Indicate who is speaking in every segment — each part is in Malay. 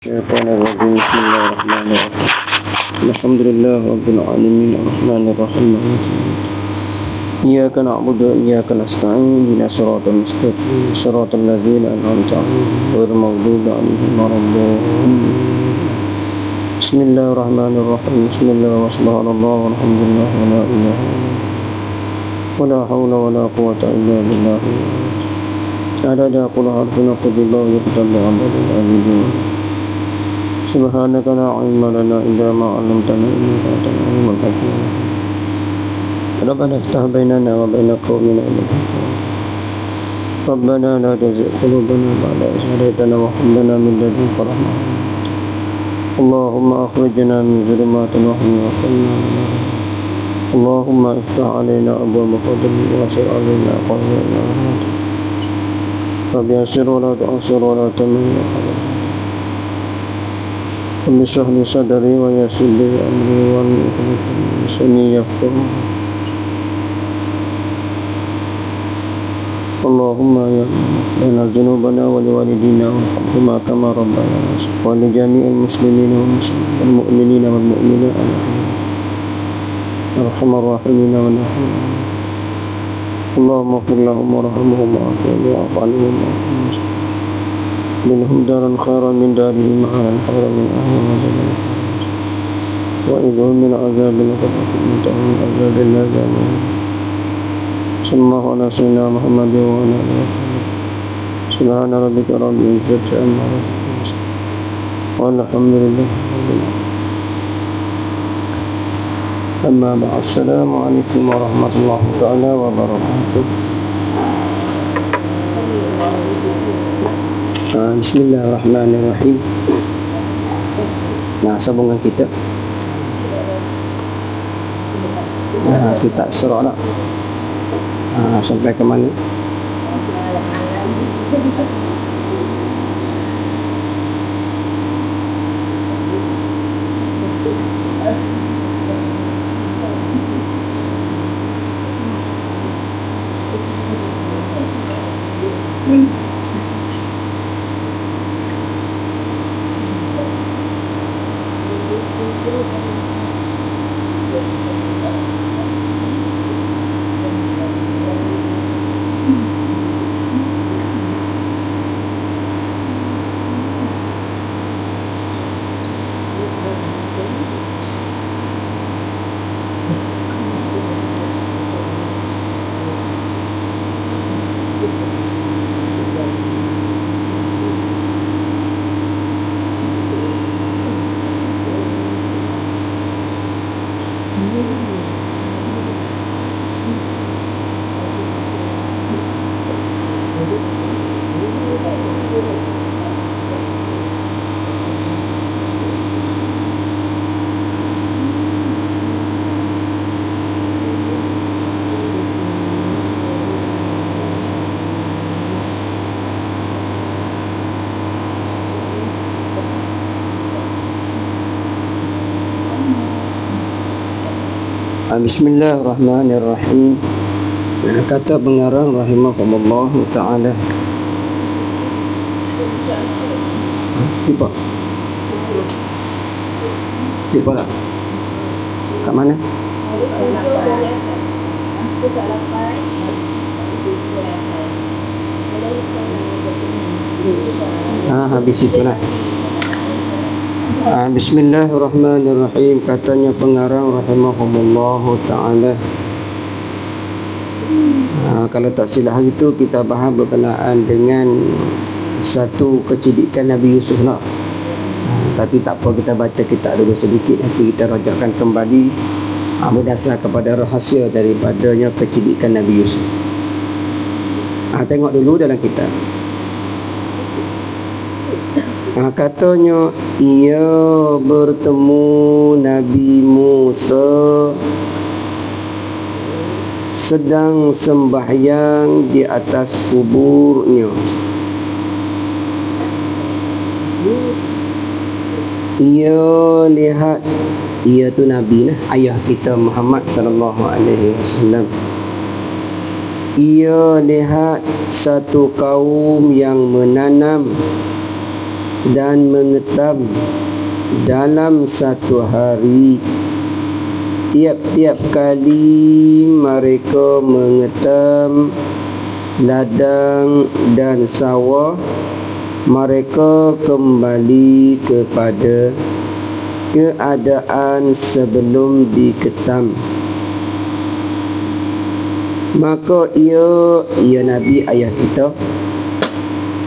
Speaker 1: الشيطان الرجيم. بسم الله الرحمن الرحيم. الحمد لله رب العالمين الرحمن الرحيم. إياك نعبد وإياك نستعين اهدنا الصراط المستقيم صراط الذين أنعمت عليهم غير المغضوب عليهم ولا الضالين. بسم الله الرحمن الرحيم. بسم الله وسبحان الله والحمد لله ولا إله إلا الله ولا حول ولا قوة إلا بالله. عدد كل حرف نقض الله يقتل عدد الآبدين. سبحانك لا علم لنا إلا ما علمتنا إنك أنت العليم الحكيم. ربنا افتح بيننا وبين قومنا بالحق. ربنا لا تزغ قلوبنا بعد إذ هديتنا وهب لنا من لدنك رحمة. اللهم أخرجنا من ظلمات الوهم وأخرجنا من النار. اللهم افتح علينا أبواب فضلك واسع علينا قوانين رحمتك. رب يسر ولا تعسر ولا تمن رب اشرح لي صدري ويسر لي أمري واحلل لساني يفقهوا. اللهم يا لنا ذنوبنا ولوالدينا وارحمهما كما ربنا صغيرا ولجميع المسلمين والمؤمنين والمؤمنات أرحم الراحمين ونحن. اللهم اغفر لهم وارحمهم واعف عنهم منهم دارا خيرا من دارهم أهلا خيرا من أهل وجنة وإذهم من عذاب من عذاب الله جميعا. صلى الله على سيدنا محمد وعلى آله وصحبه. سبحان ربك رب العزة عما يصفون والحمد لله رب العالمين. أما بعد. السلام عليكم ورحمة الله تعالى وبركاته. Bismillahirrahmanirrahim. Nah, sambungan kita. Nah, kita surah nak. Sampai ke mana? Bismillahirrahmanirrahim. Kata pengarang rahimahullah ta'ala. Lupa lah. Kat mana? Habis itu lah. Bismillahirrahmanirrahim. Katanya pengarang rahimahumullahu ta'ala. Kalau tak silap hari itu kita bahas berkenaan dengan satu kecedikan Nabi Yusuf lah. Tapi tak apa, kita baca kitab dulu sedikit, nanti kita rajakkan kembali berdasar kepada rahsia daripadanya kecedikan Nabi Yusuf. Tengok dulu dalam kitab. Katanya ia bertemu Nabi Musa sedang sembahyang di atas kuburnya. Ia lihat, ia tu Nabi lah, ayah kita Muhammad sallallahu alaihi wasallam. Ia lihat satu kaum yang menanam dan mengetam dalam satu hari. Tiap-tiap kali mereka mengetam ladang dan sawah, mereka kembali kepada keadaan sebelum diketam. Maka ia Nabi ayah kita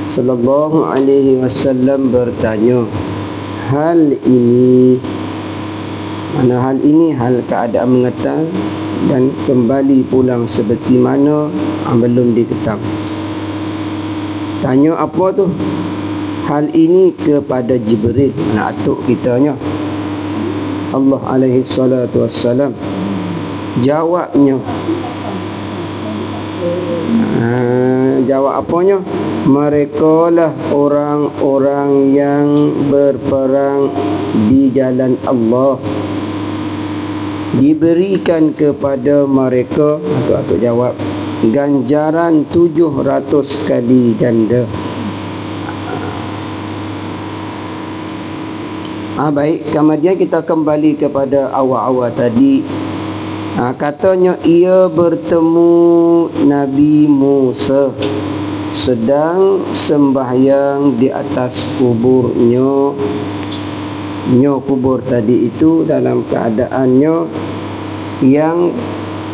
Speaker 1: sallallahu alaihi wasallam bertanya, hal ini hal keadaan mengetam dan kembali pulang seperti mana belum diketam. Tanya apa tu? Hal ini kepada Jibril, anak atuk kitanya Allah alaihi salatu wassalam. Jawabnya, jawab apanya? Mereka lah orang-orang yang berperang di jalan Allah, diberikan kepada mereka, atuk-atuk jawab, ganjaran 700 kali ganda. Baik, kemudian kita kembali kepada awal-awal tadi. Katanya ia bertemu Nabi Musa sedang sembahyang di atas kuburnya. Kubur tadi itu dalam keadaannya yang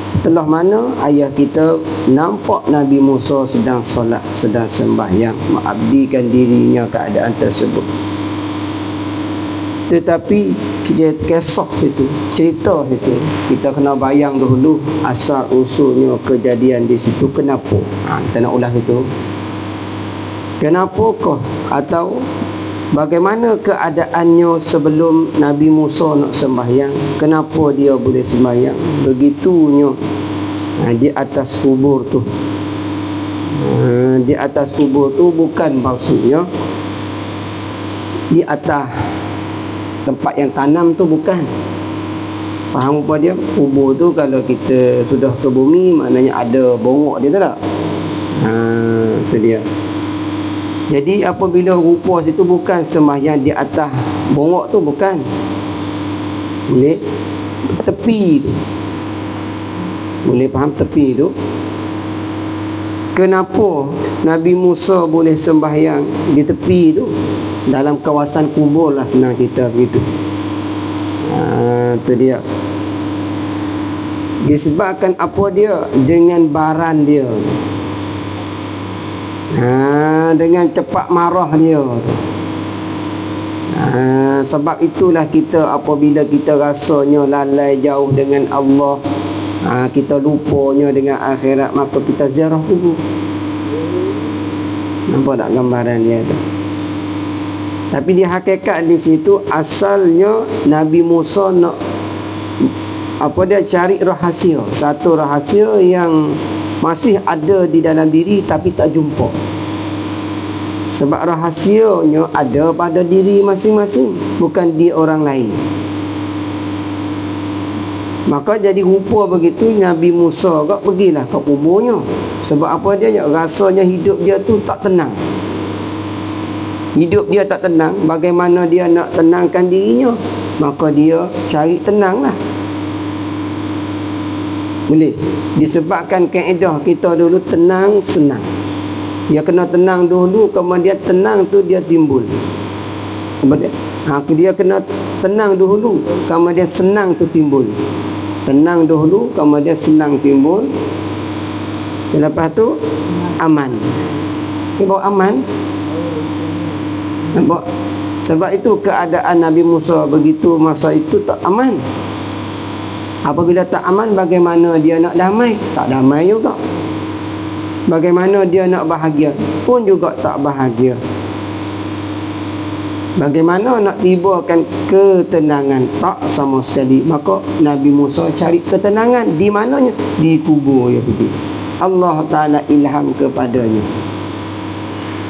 Speaker 1: setelah mana ayah kita nampak Nabi Musa sedang solat, sedang sembahyang, mengabdikan dirinya keadaan tersebut. Tetapi kisah itu, cerita itu, kita kena bayang dulu asal usulnya kejadian di situ. Kenapa? Kita nak ulas itu. Kenapakah atau bagaimana keadaannya sebelum Nabi Musa nak sembahyang? Kenapa dia boleh sembahyang begitunya di atas kubur tu? Di atas kubur tu bukan maksudnya di atas tempat yang tanam tu, bukan. Faham apa dia? Kubur tu kalau kita sudah ke bumi, maknanya ada bongok dia, tak? Itu dia. Jadi apabila rupa situ bukan sembahyang di atas bongok tu, bukan. Boleh tepi tu. Boleh faham tepi tu? Kenapa Nabi Musa boleh sembahyang di tepi tu? Dalam kawasan kubur lah, senang kita begitu. Itu dia. Disebabkan apa dia? Dengan baran dia, dengan cepat marah dia. Sebab itulah kita apabila kita rasanya lalai jauh dengan Allah, kita lupanya dengan akhirat, maka kita ziarah kubur. Nampak tak gambaran dia tu? Tapi di hakikat di situ asalnya Nabi Musa nak cari rahasia, satu rahasia yang masih ada di dalam diri tapi tak jumpa. Sebab rahasianya ada pada diri masing-masing, bukan di orang lain. Maka jadi rupa begitu Nabi Musa kak pergilah ke kuburnya. Sebab apa dia? Rasanya hidup dia tu tak tenang. Hidup dia tak tenang, bagaimana dia nak tenangkan dirinya? Maka dia cari tenanglah. Boleh. Disebabkan kaedah kita dulu tenang senang. Dia kena tenang dulu, kemudian tenang tu dia timbul. Kemudian dia kena tenang dulu, kemudian senang tu timbul. Tenang dulu, kemudian senang timbul. Lepas tu aman. Dia bawa aman. Nampak? Sebab itu keadaan Nabi Musa begitu masa itu tak aman. Apabila tak aman, bagaimana dia nak damai? Tak damai juga. Bagaimana dia nak bahagia? Pun juga tak bahagia. Bagaimana nak tibakan ketenangan? Tak sama sekali. Maka Nabi Musa cari ketenangan. Di mananya? Di kubur dia pergi. Allah Ta'ala ilham kepadanya.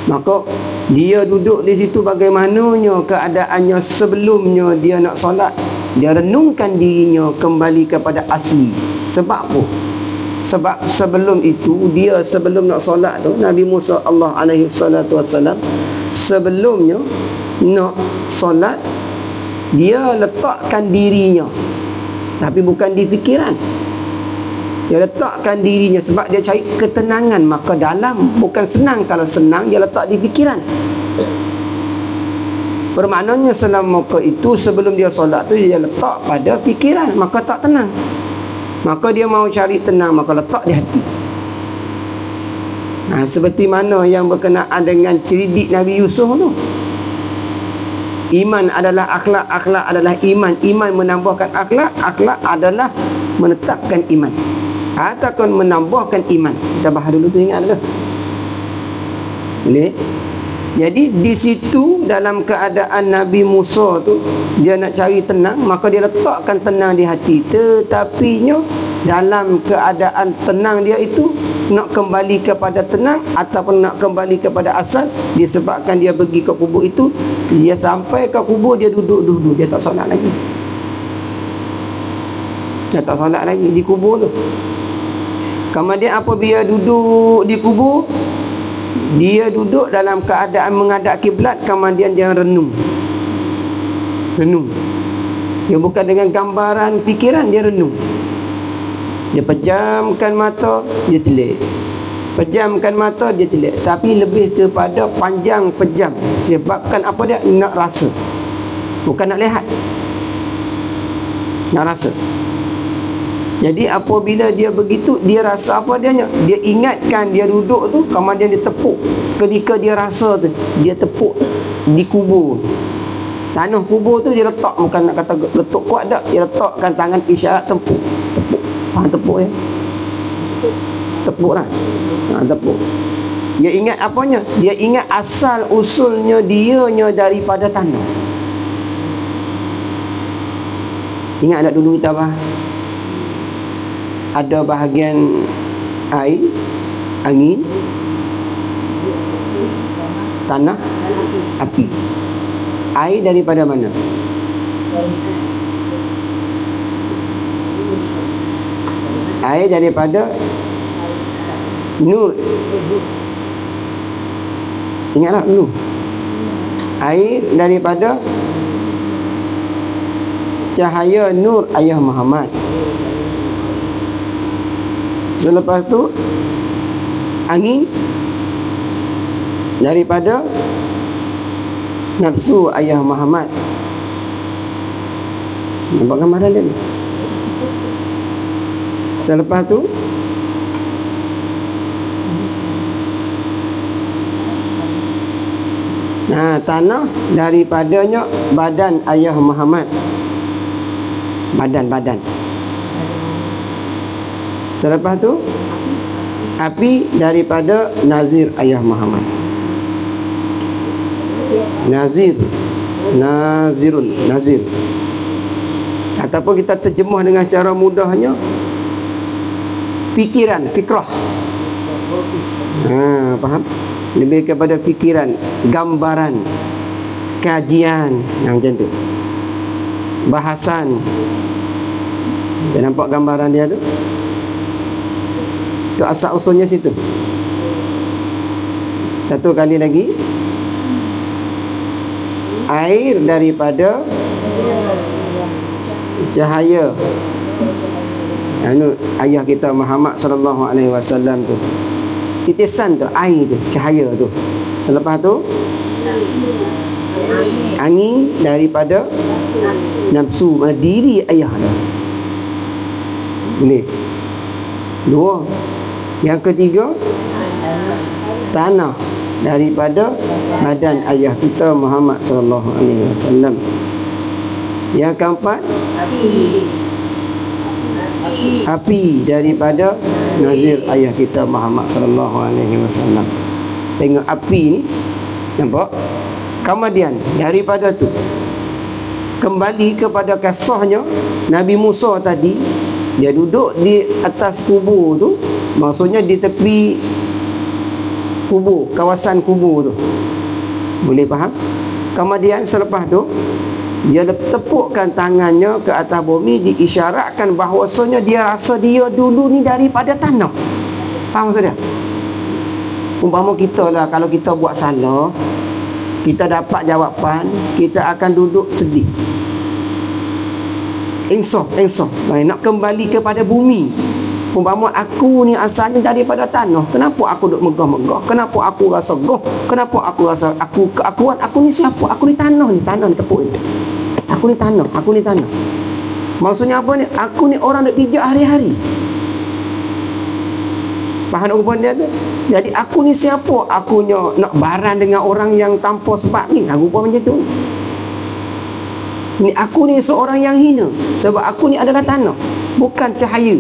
Speaker 1: Maka dia duduk di situ, bagaimananya keadaannya sebelumnya dia nak solat. Dia renungkan dirinya kembali kepada asli. Sebab apa? Sebab sebelum itu, dia sebelum nak solat tu, Nabi Musa Allah alaihi salatu wassalam, sebelumnya nak solat, dia letakkan dirinya, tapi bukan di fikiran. Dia letakkan dirinya sebab dia cari ketenangan. Maka dalam, bukan senang. Kalau senang, dia letak di fikiran. Bermaknanya selama itu, sebelum dia solat tu, dia letak pada fikiran. Maka tak tenang. Maka dia mau cari tenang, maka letak di hati. Seperti mana yang berkenaan dengan cerdik Nabi Yusuf tu. Iman adalah akhlak, akhlak adalah iman, iman menambahkan akhlak, akhlak adalah menetapkan iman ataupun menambahkan iman. Kita bahas dulu tu, ingat dulu. Boleh? Jadi di situ dalam keadaan Nabi Musa tu, dia nak cari tenang, maka dia letakkan tenang di hati. Tetapinya dalam keadaan tenang dia itu, nak kembali kepada tenang ataupun nak kembali kepada asal, disebabkan dia pergi ke kubur itu, dia sampai ke kubur, dia duduk, dia tak solat lagi. Dia tak solat lagi di kubur tu. Kemudian apabila duduk di kubur, dia duduk dalam keadaan menghadap kiblat, kemudian dia renung. Dia bukan dengan gambaran fikiran, dia renung. Dia pejamkan mata, dia telik. Pejamkan mata, dia telik. Tapi lebih kepada panjang pejam. Sebabkan apa dia? Nak rasa. Bukan nak lihat. Nak rasa. Jadi apabila dia begitu, dia rasa apa dia? Dia ingatkan dia duduk tu, kemudian dia tepuk. Ketika dia rasa tu, dia tepuk di kubur. Tanah kubur tu dia letak, bukan nak kata letuk kuat tak, dia letakkan tangan isyarat tepuk. Faham tepuk ya? Tepuk lah. Tepuk. Dia ingat apanya? Dia ingat asal usulnya dianya daripada tanah. Ingat tak dulu kita bahas? Ada bahagian air, angin, tanah, api. Air daripada mana? Air daripada nur. Ingatlah nur. Air daripada cahaya nur ayah Muhammad. Selepas tu angin daripada nafsu ayah Muhammad. Nampak gambaran dia ni? Selepas tu tanah daripadanya badan ayah Muhammad. Badan. Selepas tu api daripada nazir ayah Muhammad. Nazir. Ataupun kita terjemah dengan cara mudahnya, fikiran, fikrah. Faham? Lebih kepada fikiran, gambaran, kajian, macam tu. Bahasan. Kita nampak gambaran dia tu? Itu asal usulnya situ. Satu kali lagi, air daripada cahaya ayah kita Muhammad sallallahu alaihi wasallam tu. Titisan tu, air tu, cahaya tu. Selepas tu angin daripada nafsu, mana diri ayah tu. Boleh. Dua. Yang ketiga, tanah daripada badan ayah kita Muhammad sallallahu alaihi wasallam. Yang keempat, api daripada nazir ayah kita Muhammad sallallahu alaihi wasallam. Tengok api ni, nampak? Kemudian daripada tu kembali kepada kisahnya Nabi Musa tadi. Dia duduk di atas kubur tu, maksudnya di tepi kubur, kawasan kubur tu. Boleh faham? Kemudian selepas tu dia tepukkan tangannya ke atas bumi, diisyaratkan bahawasanya dia rasa dia dulu ni daripada tanah. Faham maksud dia? Umpama kita lah, kalau kita buat salah, kita dapat jawapan, kita akan duduk sedih. Insaf. Nak kembali kepada bumi. Umpama aku ni asalnya daripada tanah, kenapa aku duk megah-megah? Kenapa aku rasa goh? Kenapa aku rasa keakuan? Aku ni siapa? Aku ni tanah ni tepuk ni. Aku ni tanah. Maksudnya apa ni? Aku ni orang nak pijak hari-hari. Faham rupa dia tu? Jadi aku ni siapa? Aku nak baran dengan orang yang tanpa sebab ni. Rupa macam tu. Ni aku ni seorang yang hina sebab aku ni adalah tanah, bukan cahaya.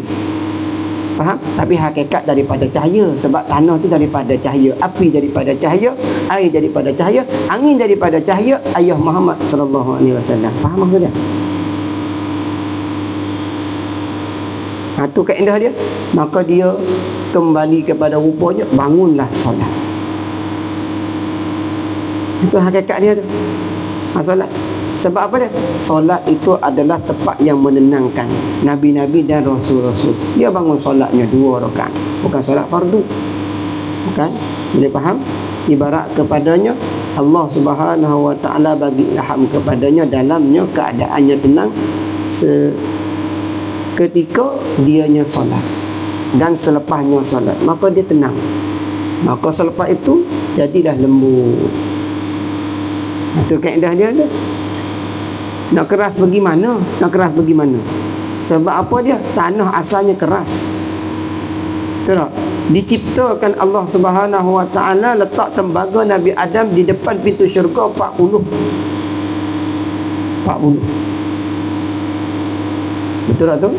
Speaker 1: Faham? Tapi hakikat daripada cahaya, sebab tanah tu daripada cahaya, api daripada cahaya, air daripada cahaya, angin daripada cahaya ayah Muhammad sallallahu alaihi wasallam. Faham maksud dia? Itu kaedah dia. Maka dia kembali kepada rupanya, bangunlah solat. Itu hakikat dia tu. Solat. Sebab apa dia? Solat itu adalah tempat yang menenangkan Nabi-Nabi dan Rasul-Rasul. Dia bangun solatnya 2 rakaat. Bukan solat fardu. Bukan? Boleh faham? Ibarat kepadanya Allah Subhanahu Wa Ta'ala bagi ilham kepadanya, dalamnya keadaannya tenang ketika dianya solat dan selepasnya solat, maka dia tenang. Maka selepas itu jadilah lembut. Itu kaedah dia tu. Nak keras bagaimana? Sebab apa dia? Tanah asalnya keras. Betul tak? Diciptakan Allah Subhanahu Wa Ta'ala letak tembaga Nabi Adam di depan pintu syurga 40. Betul tak tu?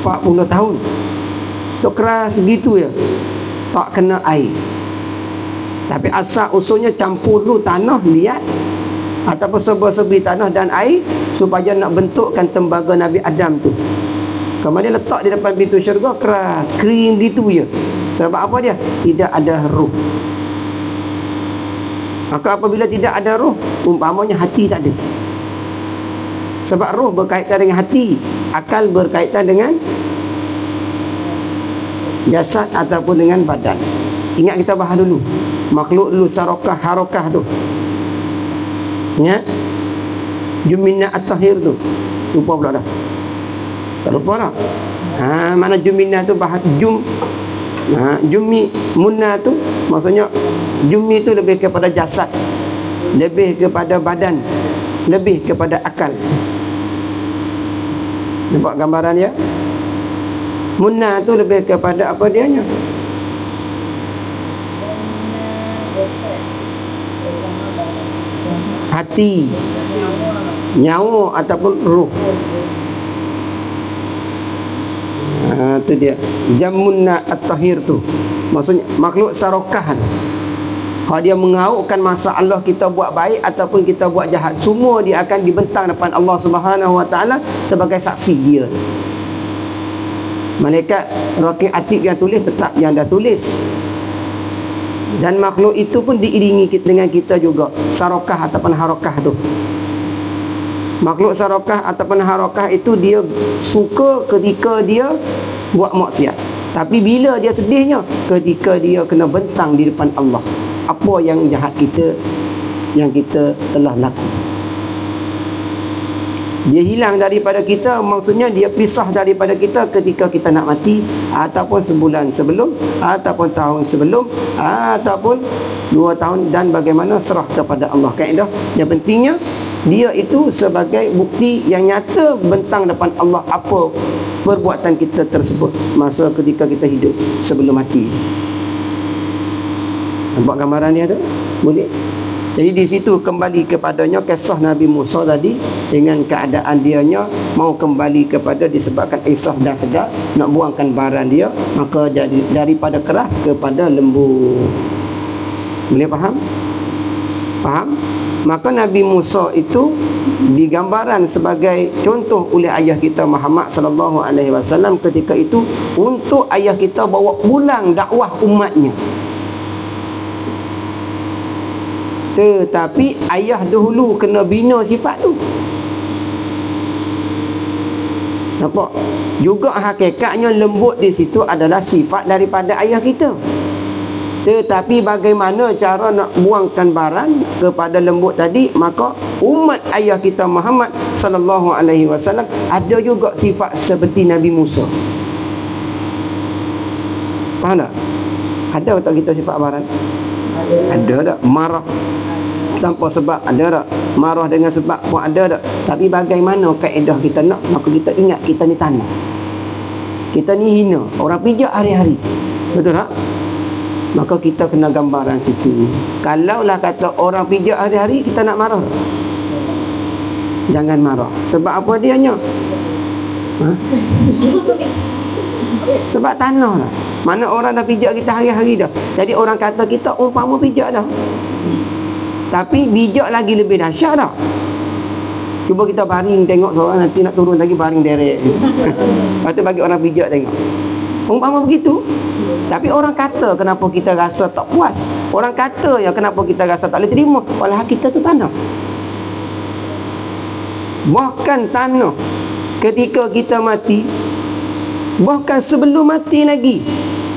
Speaker 1: 40 tahun. Tu keras gitu ya. Tak kena air. Tapi asal usulnya campur dulu tanah, liat, ataupun serba-serbi tanah dan air supaya nak bentukkan tembaga Nabi Adam tu. Kemudian letak di depan pintu syurga, keras, kering gitu je. Sebab apa dia? Tidak ada ruh. Maka apabila tidak ada ruh, umpamanya hati tak ada. Sebab ruh berkaitan dengan hati, akal berkaitan dengan jasad ataupun dengan badan. Ingat kita bahas dulu. Makhluk dulu, sarokah, harokah tu. Ingat? Jumina at-tahir tu. Lupa pula dah. Tak lupa dah. Mana jumina tu bahas jumi munna tu maksudnya jumi tu lebih kepada jasad, lebih kepada badan, lebih kepada akal. Nampak gambaran ya? Munna tu lebih kepada apa dianya? Hati, nyawa ataupun ruh. Itu dia jamunna at-tahir tu. Maksudnya makhluk sarokah. Kalau dia mengaukkan masalah kita buat baik ataupun kita buat jahat, semua dia akan dibentang depan Allah Subhanahu Wa Ta'ala sebagai saksi dia. Malaikat raqib atid yang tulis tetap yang dah tulis. Dan makhluk itu pun diiringi dengan kita juga, sarokah ataupun harokah tu. Makhluk sarokah ataupun harokah itu dia suka ketika dia buat maksiat. Tapi bila dia sedihnya? Ketika dia kena bentang di depan Allah apa yang jahat kita, yang kita telah lakukan. Dia hilang daripada kita, maksudnya dia pisah daripada kita ketika kita nak mati, ataupun sebulan sebelum, ataupun tahun sebelum, ataupun 2 tahun, dan bagaimana serah kepada Allah. Kaedah yang pentingnya dia itu sebagai bukti yang nyata bentang depan Allah apa perbuatan kita tersebut masa ketika kita hidup sebelum mati. Nampak gambaran dia tu? Boleh? Jadi di situ kembali kepadanya kisah Nabi Musa tadi, dengan keadaan dianya mau kembali kepada disebabkan insaf dan sedar, nak buangkan baran dia, maka jadi daripada keras kepada lembut. Boleh faham? Faham? Maka Nabi Musa itu digambaran sebagai contoh oleh ayah kita Muhammad sallallahu alaihi wasallam ketika itu untuk ayah kita bawa pulang dakwah umatnya. Tetapi ayah dahulu kena bina sifat tu. Nampak? Juga hakikatnya lembut di situ adalah sifat daripada ayah kita. Tetapi bagaimana cara nak buangkan barang kepada lembut tadi, maka umat ayah kita Muhammad sallallahu alaihi wasallam ada juga sifat seperti Nabi Musa. Faham tak? Ada tak kita sifat barang? Ada tak? Marah tanpa sebab ada tak? Marah dengan sebab pun ada tak? Tapi bagaimana kaedah kita nak, maka kita ingat kita ni tanah, kita ni hina, orang pijak hari-hari, betul tak? Maka kita kena gambaran situ. Kalaulah kata orang pijak hari-hari, kita nak marah, jangan marah. Sebab apa dianya? Sebab tanah lah. Mana orang dah pijak kita hari-hari dah. Jadi orang kata kita umpama pijak dah. Tapi bijak lagi lebih dahsyat dah. Cuba kita baring tengok seorang nanti nak turun lagi baring derek. Lepas tu bagi orang pijak tengok. Umpama begitu. Tapi orang kata kenapa kita rasa tak puas. Orang kata ya kenapa kita rasa tak boleh terima. Walau kita tu tanah. Bahkan tanah ketika kita mati, bahkan sebelum mati lagi,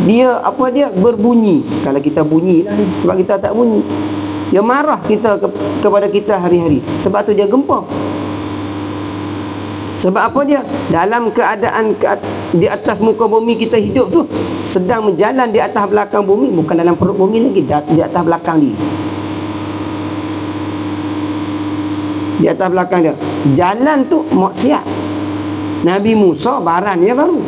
Speaker 1: dia apa dia berbunyi. Kalau kita bunyi lah, sebab kita tak bunyi, dia marah kita kepada kita hari-hari. Sebab tu dia gempa. Sebab apa dia? Dalam keadaan di atas muka bumi kita hidup tu, sedang berjalan di atas belakang bumi, bukan dalam perut bumi lagi, di atas belakang dia. Di atas belakang dia. Jalan tu maksiat. Nabi Musa barannya baru.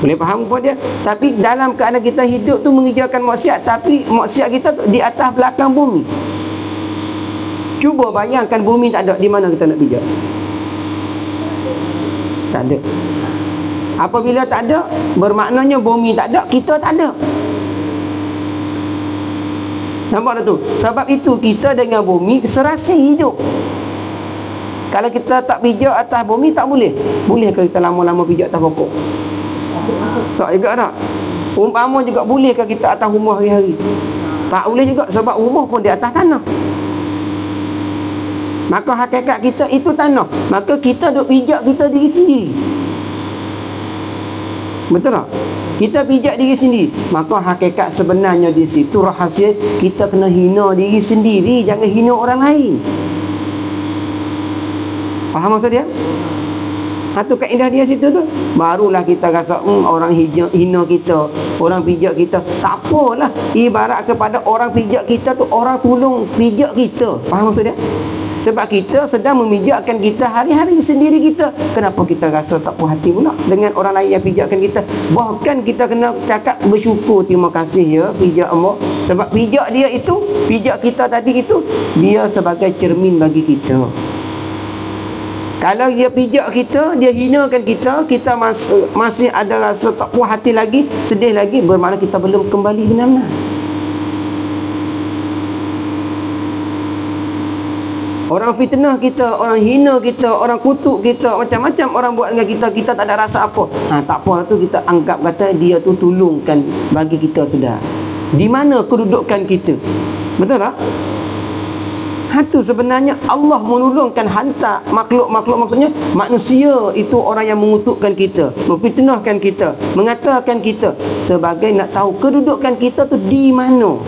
Speaker 1: Boleh faham apa dia? Tapi dalam keadaan kita hidup tu mengerjakan maksiat, tapi maksiat kita tu di atas belakang bumi. Cuba bayangkan bumi tak ada, di mana kita nak pijak? Tak ada. Apabila tak ada, bermaknanya bumi tak ada, kita tak ada. Nampak tak tu? Sebab itu kita dengan bumi serasi hidup. Kalau kita tak pijak atas bumi, tak boleh. Bolehkah kita lama-lama pijak atas pokok? Tak juga tak. Umpama juga bolehkah kita atas rumah hari-hari? Tak boleh juga, sebab rumah pun di atas tanah. Maka hakikat kita itu tanah. Maka kita duk pijak kita diri sendiri. Betul tak? Kita pijak diri sendiri. Maka hakikat sebenarnya di situ rahsia, kita kena hina diri sendiri, jangan hina orang lain. Faham maksud dia? Satu kaedah dia situ tu. Barulah kita rasa orang hina kita, orang pijak kita. Tak apalah. Ibarat kepada orang pijak kita tu, orang tolong pijak kita. Faham maksud dia? Sebab kita sedang memijakkan kita hari-hari sendiri kita. Kenapa kita rasa tak puas hati pula dengan orang lain yang pijakkan kita? Bahkan kita kena cakap bersyukur, terima kasih ya pijak Allah. Sebab pijak dia itu, pijak kita tadi itu, dia sebagai cermin bagi kita. Kalau dia pijak kita, dia hinakan kita, kita masih ada rasa tak puas hati lagi, sedih lagi, bermakna kita belum kembali benar-benar. Orang fitnah kita, orang hina kita, orang kutuk kita, macam-macam orang buat dengan kita, kita tak ada rasa apa. Tak apa tu, kita anggap kata dia tu tolongkan bagi kita sedar. Di mana kedudukan kita? Betul tak? Itu sebenarnya Allah menolongkan hantar makhluk-makhluk, maksudnya manusia itu orang yang mengutukkan kita, memfitnahkan kita, mengatakan kita, sebagai nak tahu kedudukan kita tu di mana.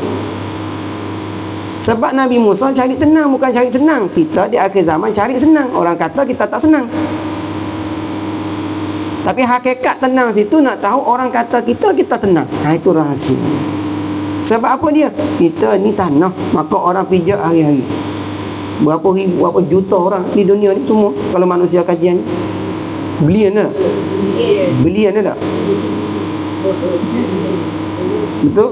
Speaker 1: Sebab Nabi Musa cari tenang, bukan cari senang. Kita di akhir zaman cari senang. Orang kata kita tak senang. Tapi hakikat tenang situ nak tahu orang kata kita tenang. Itu rahsia. Sebab apa dia? Kita ni tanah, maka orang pijak hari-hari. Berapa ribu, berapa juta orang di dunia ni semua. Kalau manusia kajian bilion lah. Bilion lah. Betul?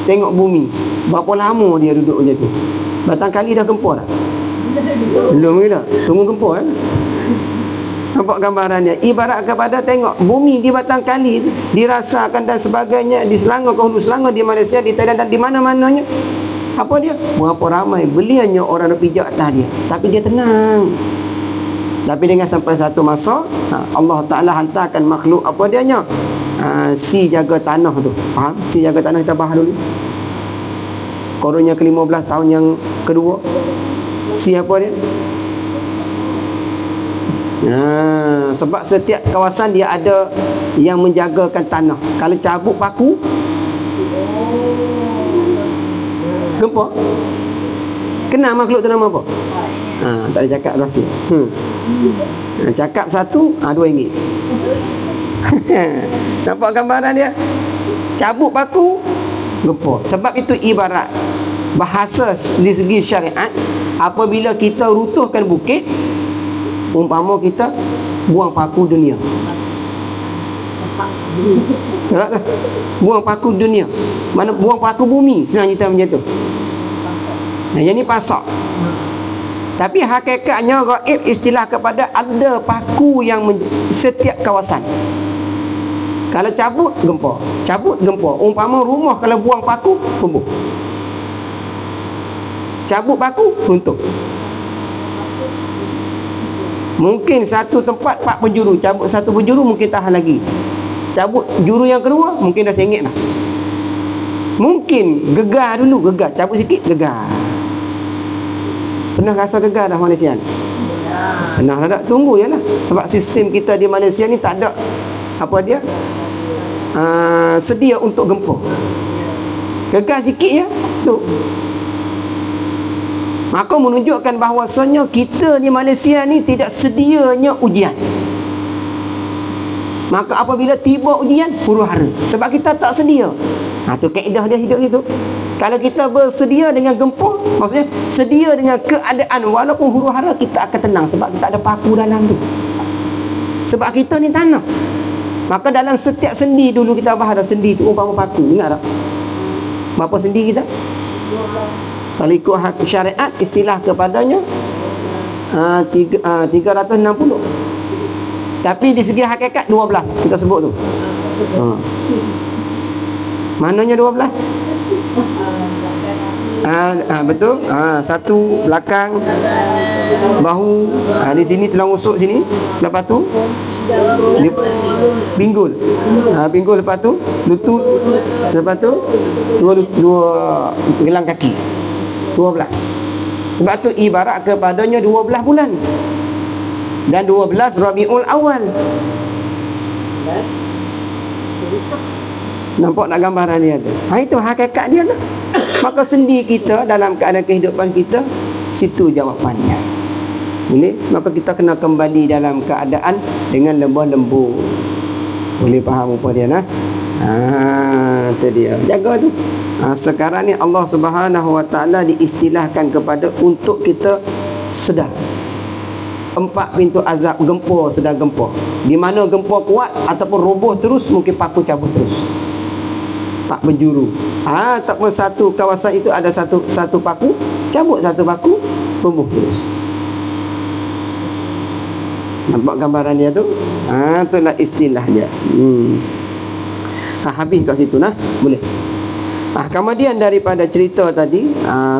Speaker 1: Tengok bumi, berapa lama dia duduk macam tu. Batang kali dah gempur dah? Belum lagi dah. Tunggu gempur Nampak gambarannya. Ibarat kepada tengok bumi di batang kali, dirasakan dan sebagainya, di Selangor, ke Hulu Selangor, di Malaysia, di Thailand dan di mana-mananya. Apa dia? Berapa ramai beliannya orang nak pijak atas dia. Tapi dia tenang. Tapi dengan sampai satu masa, Allah Ta'ala hantarkan makhluk apa dianya? Si jaga tanah tu. Faham? Si jaga tanah kita bahas dulu. Korunnya ke-15 tahun yang kedua. Si apa dia? Sebab setiap kawasan dia ada yang menjagakan tanah. Kalau cabut paku,
Speaker 2: Gempur. Kenal makhluk tu nama apa? Tak ada cakap rahsia. Cakap satu, RM2. Nampak gambaran dia? Cabut paku, gempur. Sebab itu ibarat bahasa di segi syariat, apabila kita runtuhkan bukit, umpama kita buang paku dunia. Tak? Buang paku dunia. Mana buang paku bumi, senang kita macam tu. Yang ni pasak. Tapi hakikatnya gaib istilah kepada ada paku yang setiap kawasan. Kalau cabut, gempur. Cabut, gempur. Umpama rumah kalau buang paku, tumbuh. Cabut paku, runtuh. Mungkin satu tempat 4 penjuru. Cabut satu penjuru mungkin tahan lagi. Cabut juru yang kedua, mungkin dah sengit lah. Mungkin gegar dulu, gegar. Cabut sikit, gegar. Pernah rasa gegar dah Malaysia ni? Pernah tak? Tunggu je lah. Sebab sistem kita di Malaysia ni tak ada apa dia sedia untuk gempur. Gegar sikit je tu. Maka menunjukkan bahawasanya kita di Malaysia ni tidak sedianya ujian. Maka apabila tiba ujian, huru-hara. Sebab kita tak sedia. Tu kaedah dia hidup itu. Kalau kita bersedia dengan gempur, maksudnya sedia dengan keadaan walaupun huru-hara, kita akan tenang. Sebab kita ada paku dalam tu. Sebab kita ni tanah. Maka dalam setiap sendi dulu kita bahas ada sendi tu umpama paku. Ingat tak? Berapa sendi kita? Kalau ikut syariat, istilah kepadanya 360. Tapi di segi hakikat 12 kita sebut tu. Mananya 12? Betul. Satu belakang, bahu, di sini tulang rusuk sini. Lepas tu pinggul. Pinggul, lepas tu lutut, lepas tu dua gelang kaki. 12. Sebab tu ibarat kepadanya 12 bulan. Dan 12 Rabiul Awal. Nampak nak gambaran dia tu? Itu hakikat dia lah. Maka sendi kita dalam keadaan kehidupan kita, situ jawapannya. Boleh? Maka kita kena kembali dalam keadaan dengan lemah lembut. Boleh faham apa dia nah? Itu dia. Jaga tu. Sekarang ni Allah Subhanahu Wa Taala diistilahkan kepada untuk kita sedar. 4 pintu azab gempur, sedar gempur. Di mana gempur kuat ataupun roboh terus, mungkin paku cabut terus. 4 penjuru. Ataupun satu kawasan itu ada satu paku, cabut satu paku, tumbuh terus. Nampak gambaran dia tu? Itulah istilah dia. Habis kat situ nah. Boleh. Kemudian daripada cerita tadi,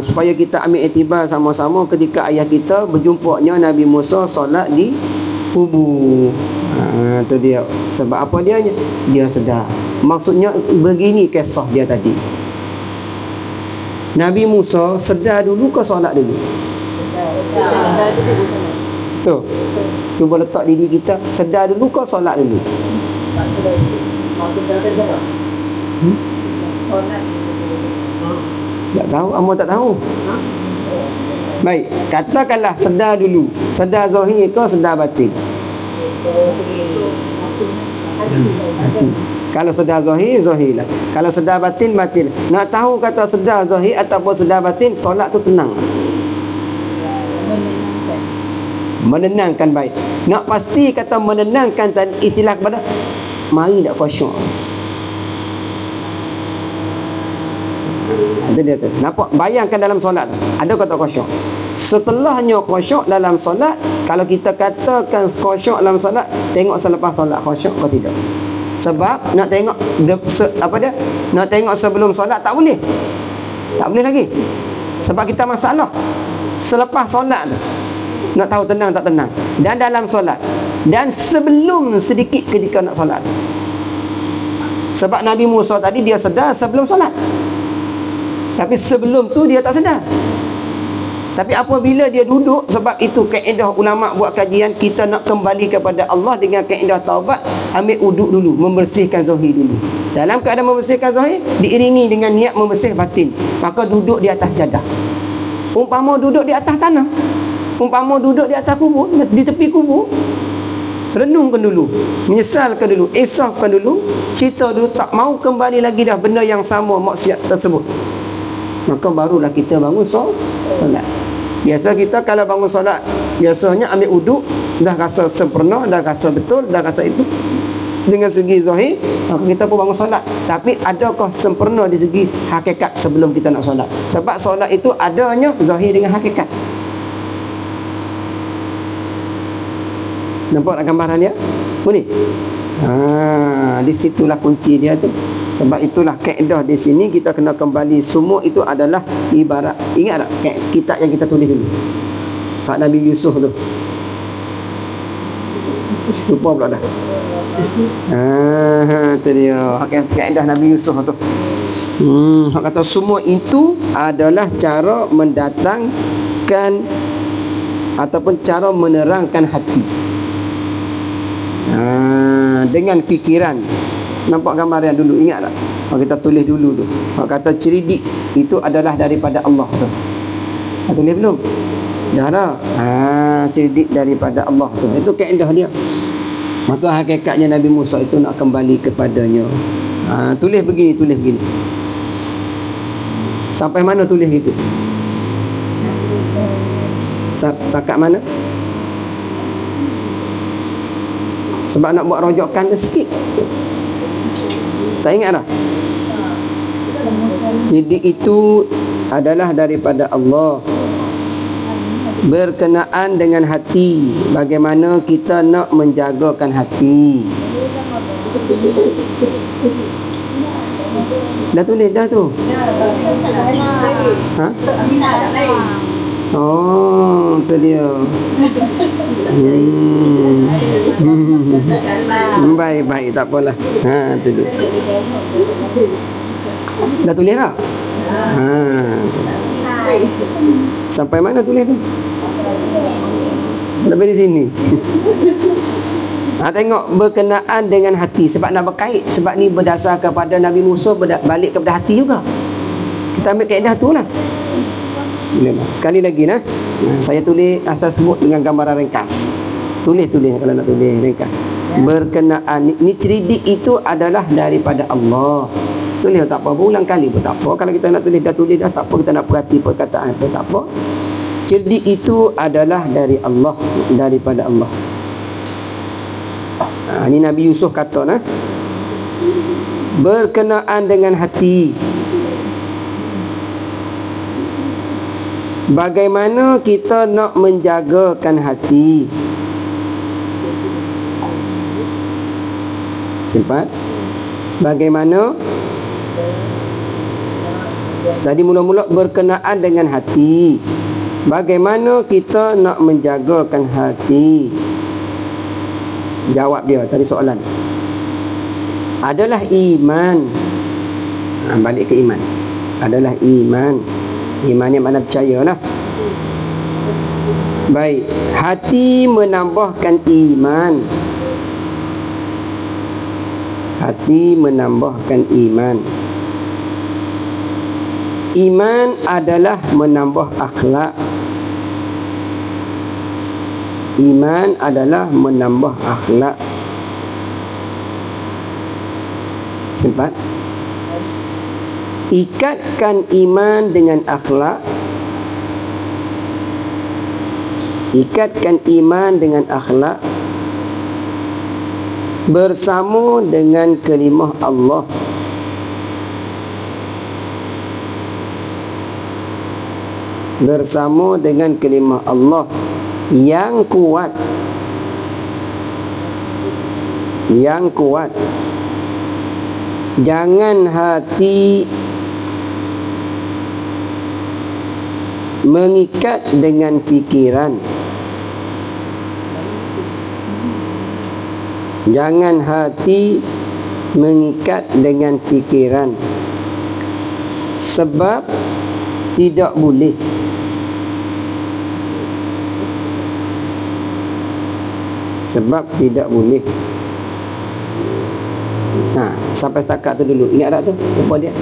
Speaker 2: supaya kita ambil iktibar sama-sama ketika ayah kita berjumpanya Nabi Musa solat di kubur. Itu dia. Sebab apa dia? Dia sedar. Maksudnya begini kisah dia tadi. Nabi Musa sedar dulu ke solat dulu? Tu. Cuba letak diri kita, sedar dulu ke solat dulu? Tak tahu, Amo tak tahu. Baik, katakanlah sedar dulu. Sedar zahir ke sedar batin? Kalau sedar zahir, zahir lah. Kalau sedar batin, batin. Nak tahu kata sedar zahir ataupun sedar batin, solat tu tenang. Menenangkan baik. Nak pasti kata menenangkan dan istilah kepada mari tak khusyuk. Itu dia tu. Nampak? Bayangkan dalam solat tu. Ada kata khusyuk. Setelahnya khusyuk dalam solat, kalau kita katakan khusyuk dalam solat, tengok selepas solat khusyuk atau tidak. Sebab nak tengok nak tengok sebelum solat tak boleh. Tak boleh lagi. Sebab kita masalah selepas solat tu. Nak tahu tenang tak tenang. Dan dalam solat. Dan sebelum sedikit ketika nak solat. Sebab Nabi Musa tadi dia sedar sebelum solat. Tapi sebelum tu dia tak sedar. Tapi apabila dia duduk, sebab itu kaedah ulama buat kajian, kita nak kembali kepada Allah dengan kaedah taubat, ambil uduk dulu, membersihkan zahir dulu. Dalam keadaan membersihkan zahir, diiringi dengan niat membersih batin, maka duduk di atas jadah. Umpama duduk di atas tanah, umpama duduk di atas kubur, di tepi kubur, renungkan dulu, menyesalkan dulu, esahkan dulu, cerita dulu, tak mau kembali lagi dah benda yang sama maksiat tersebut, maka barulah kita bangun solat. Biasa kita kalau bangun solat, biasanya ambil uduk, dah rasa sempurna, dah rasa betul, dah rasa itu dengan segi zahir, maka kita pun bangun solat. Tapi adakah sempurna di segi hakikat sebelum kita nak solat? Sebab solat itu adanya zahir dengan hakikat. Nampak tak gambaran dia? Boleh? Di situlah kunci dia tu. Sebab itulah kaedah di sini kita kena kembali, semua itu adalah ibarat. Ingat tak kitab yang kita tulis dulu? Pak Nabi Yusuf tu. Lupa pula dah. Itu dia. Kaedah Nabi Yusuf tu. Kata semua itu adalah cara mendatangkan ataupun cara menerangkan hati. Dengan fikiran. Nampak gambaran dulu, ingat tak? Kalau kita tulis dulu tu, kalau kata cerdik itu adalah daripada Allah tu. Tulis belum? Dah dah. Cerdik daripada Allah tu. Itu kaedah dia. Maka hakikatnya Nabi Musa itu nak kembali kepadanya. Tulis begini, tulis begini. Sampai mana tulis itu? Takat mana? Sebab nak buat rojokan tu sikit. Tak ingat dah? Jadi itu adalah daripada Allah, berkenaan dengan hati. Bagaimana kita nak menjagakan hati. Dah tulis dah tu? Oh, tu dia. Baik, tak apalah. Tu dia. Dah tulis tak? Sampai mana tulis tu? Sampai di sini. Tengok berkenaan dengan hati. Sebab nak berkait. Sebab ni berdasar kepada Nabi Musa, balik kepada hati juga. Kita ambil kaedah tu lah. Sekali lagi saya tulis, asal sebut dengan gambaran ringkas. Tulis kalau nak tulis ringkas. Berkenaan ni cerdik itu adalah daripada Allah. Tulis tak apa, berulang kali pun tak apa. Kalau kita nak tulis dah tak apa, kita nak perhati perkataan pun tak apa. Cerdik itu adalah dari Allah, daripada Allah. Ini Nabi Yusuf kata berkenaan dengan hati. Bagaimana kita nak menjagakan hati? Simpan. Bagaimana? Tadi mula-mula berkenaan dengan hati. Bagaimana kita nak menjagakan hati? Jawab dia tadi soalan. Adalah iman. Balik ke iman. Adalah iman. Iman ni makna percaya lah. Baik. Hati menambahkan iman. Hati menambahkan iman. Iman adalah menambah akhlak. Iman adalah menambah akhlak. Simpan. Ikatkan iman dengan akhlak. Ikatkan iman dengan akhlak bersama dengan kalimah Allah. Bersama dengan kalimah Allah yang kuat. Yang kuat. Jangan hati mengikat dengan fikiran. Jangan hati mengikat dengan fikiran. Sebab tidak boleh. sebab tidak boleh. Sampai setakat tu dulu. Ingat tak tu? Apa dia?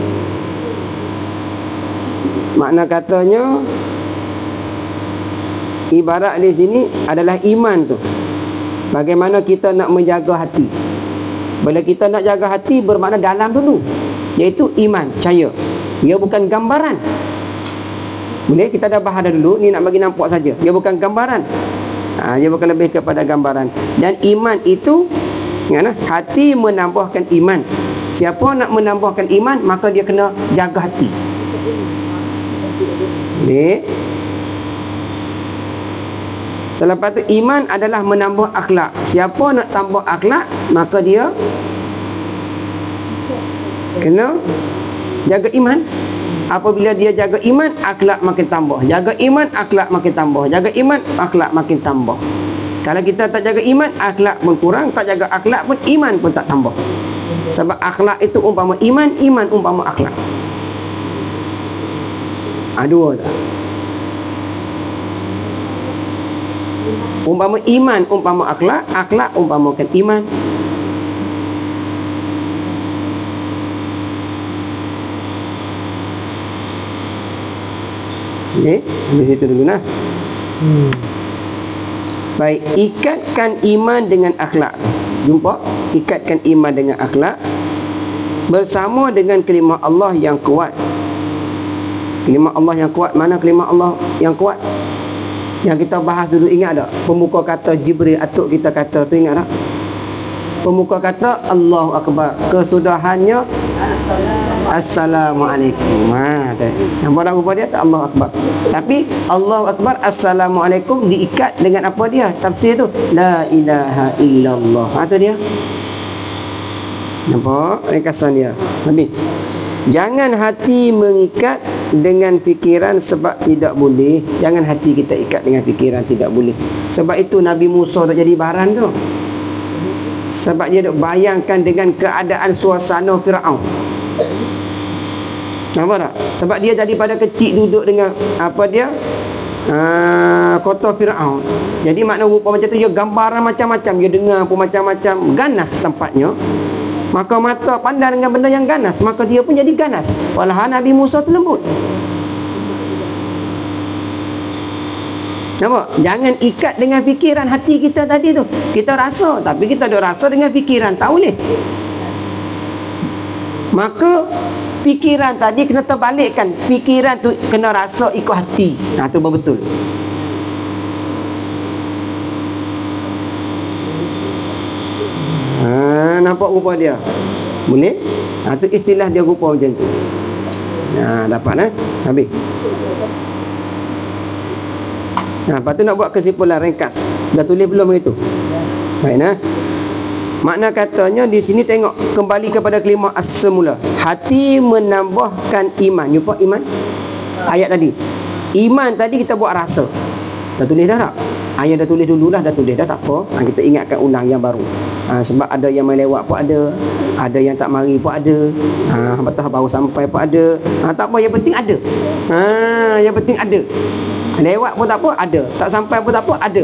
Speaker 2: Makna katanya, ibarat di sini adalah iman tu. Bagaimana kita nak menjaga hati. Bila kita nak jaga hati, bermakna dalam dulu, iaitu iman, percaya. Ia bukan gambaran. Boleh? Kita dah bahas dah dulu. Ni nak bagi nampak saja. Ia bukan gambaran. Ia bukan lebih kepada gambaran. Dan iman itu, hati menambahkan iman. Siapa nak menambahkan iman, maka dia kena jaga hati. Boleh? Selepas tu iman adalah menambah akhlak. Siapa nak tambah akhlak, maka dia kena jaga iman. Apabila dia jaga iman, akhlak makin tambah. Jaga iman, akhlak makin tambah. Jaga iman, akhlak makin tambah. Kalau kita tak jaga iman, akhlak pun kurang. Tak jaga akhlak pun, iman pun tak tambah. Sebab akhlak itu umpama iman, iman umpama akhlak. Dua tak? Umpama iman umpama akhlak, akhlak umpamakan iman. Habis itu dulu nah. Baik, ikatkan iman dengan akhlak. Jumpa? Ikatkan iman dengan akhlak bersama dengan kalimah Allah yang kuat. Kalimah Allah yang kuat, mana kalimah Allah yang kuat? Yang kita bahas dulu, ingat tak? Pemuka kata Jibril, atuk kita kata tu, ingat tak? Pemuka kata Allahu Akbar, kesudahannya Assalamualaikum. Nampak tak rupa dia? Allahu Akbar. Tapi Allahu Akbar, Assalamualaikum diikat dengan apa dia? Tafsir tu, La ilaha illallah. Tu dia. Nampak ringkasan dia. Habis. Jangan hati mengikat dengan fikiran sebab tidak boleh. Jangan hati kita ikat dengan fikiran tidak boleh. Sebab itu Nabi Musa dah jadi baran tu. Sebab dia duk bayangkan dengan keadaan suasana Firaun. Nampak tak? Sebab dia daripada kecil duduk dengan apa dia? Kota Firaun. Jadi makna rupa macam tu, dia gambaran macam-macam, dia dengar pun macam-macam, ganas tempatnya. Maka mata pandang dengan benda yang ganas, maka dia pun jadi ganas. Walhal Nabi Musa tu lembut. Nampak? Jangan ikat dengan fikiran hati kita tadi tu. Kita rasa, tapi kita ada rasa dengan fikiran, tak boleh. Maka fikiran tadi kena terbalikkan. Fikiran tu kena rasa ikut hati. Tu betul. Nampak rupa dia? Boleh? Tu istilah dia rupa macam tu. Dapat habis. Lepas tu nak buat kesimpulan ringkas. Dah tulis belum begitu? Baik makna katanya di sini tengok kembali kepada kalimah as-semula. Hati menambahkan iman. Jumpa iman? Ayat tadi. Iman tadi kita buat rasa. Dah tulis dah tak? Ayat dah tulis dululah, dah tulis dah, tak apa. Kita ingatkan ulang yang baru. Sebab ada yang melewat pun ada yang tak mari pun ada. Betul baru sampai pun ada. Tak apa, yang penting ada. Yang penting ada. Lewat pun tak apa, ada. Tak sampai pun tak apa, ada.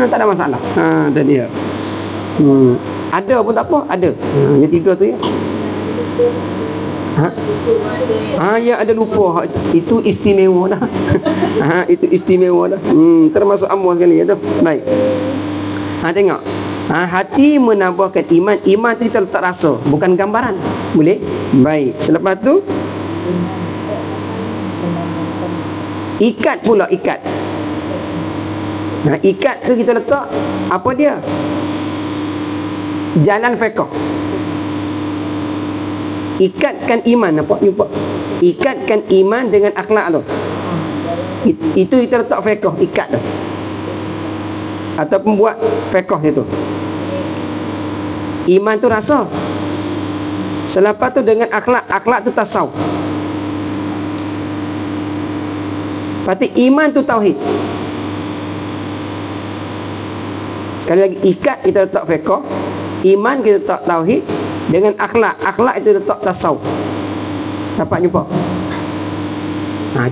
Speaker 2: Tak ada masalah. Dah dia. Ada pun tak apa, ada. Yang tiga tu ya. Ya ada lupa. Itu istimewa dah. Itu istimewa dah. Termasuk amal sekali ya tu. Baik. Tengok. Hati menambahkan iman. Iman tu kita letak rasa, bukan gambaran. Boleh? Baik. Selepas tu ikat pula, ikat. Ikat tu kita letak apa dia? Jalan fiqh. Ikatkan iman, nampak? Jumpa? Ikatkan iman dengan akhlak tu. Itu kita letak fiqh, ikat tu. Ataupun buat fiqh itu. Iman tu rasa. Selepas tu dengan akhlak, akhlak tu tasawuf. Berarti iman tu tauhid. Sekali lagi, ikat kita letak fiqh, iman kita letak tauhid, dengan akhlak, akhlak itu letak tasawuf. Dapat jumpa?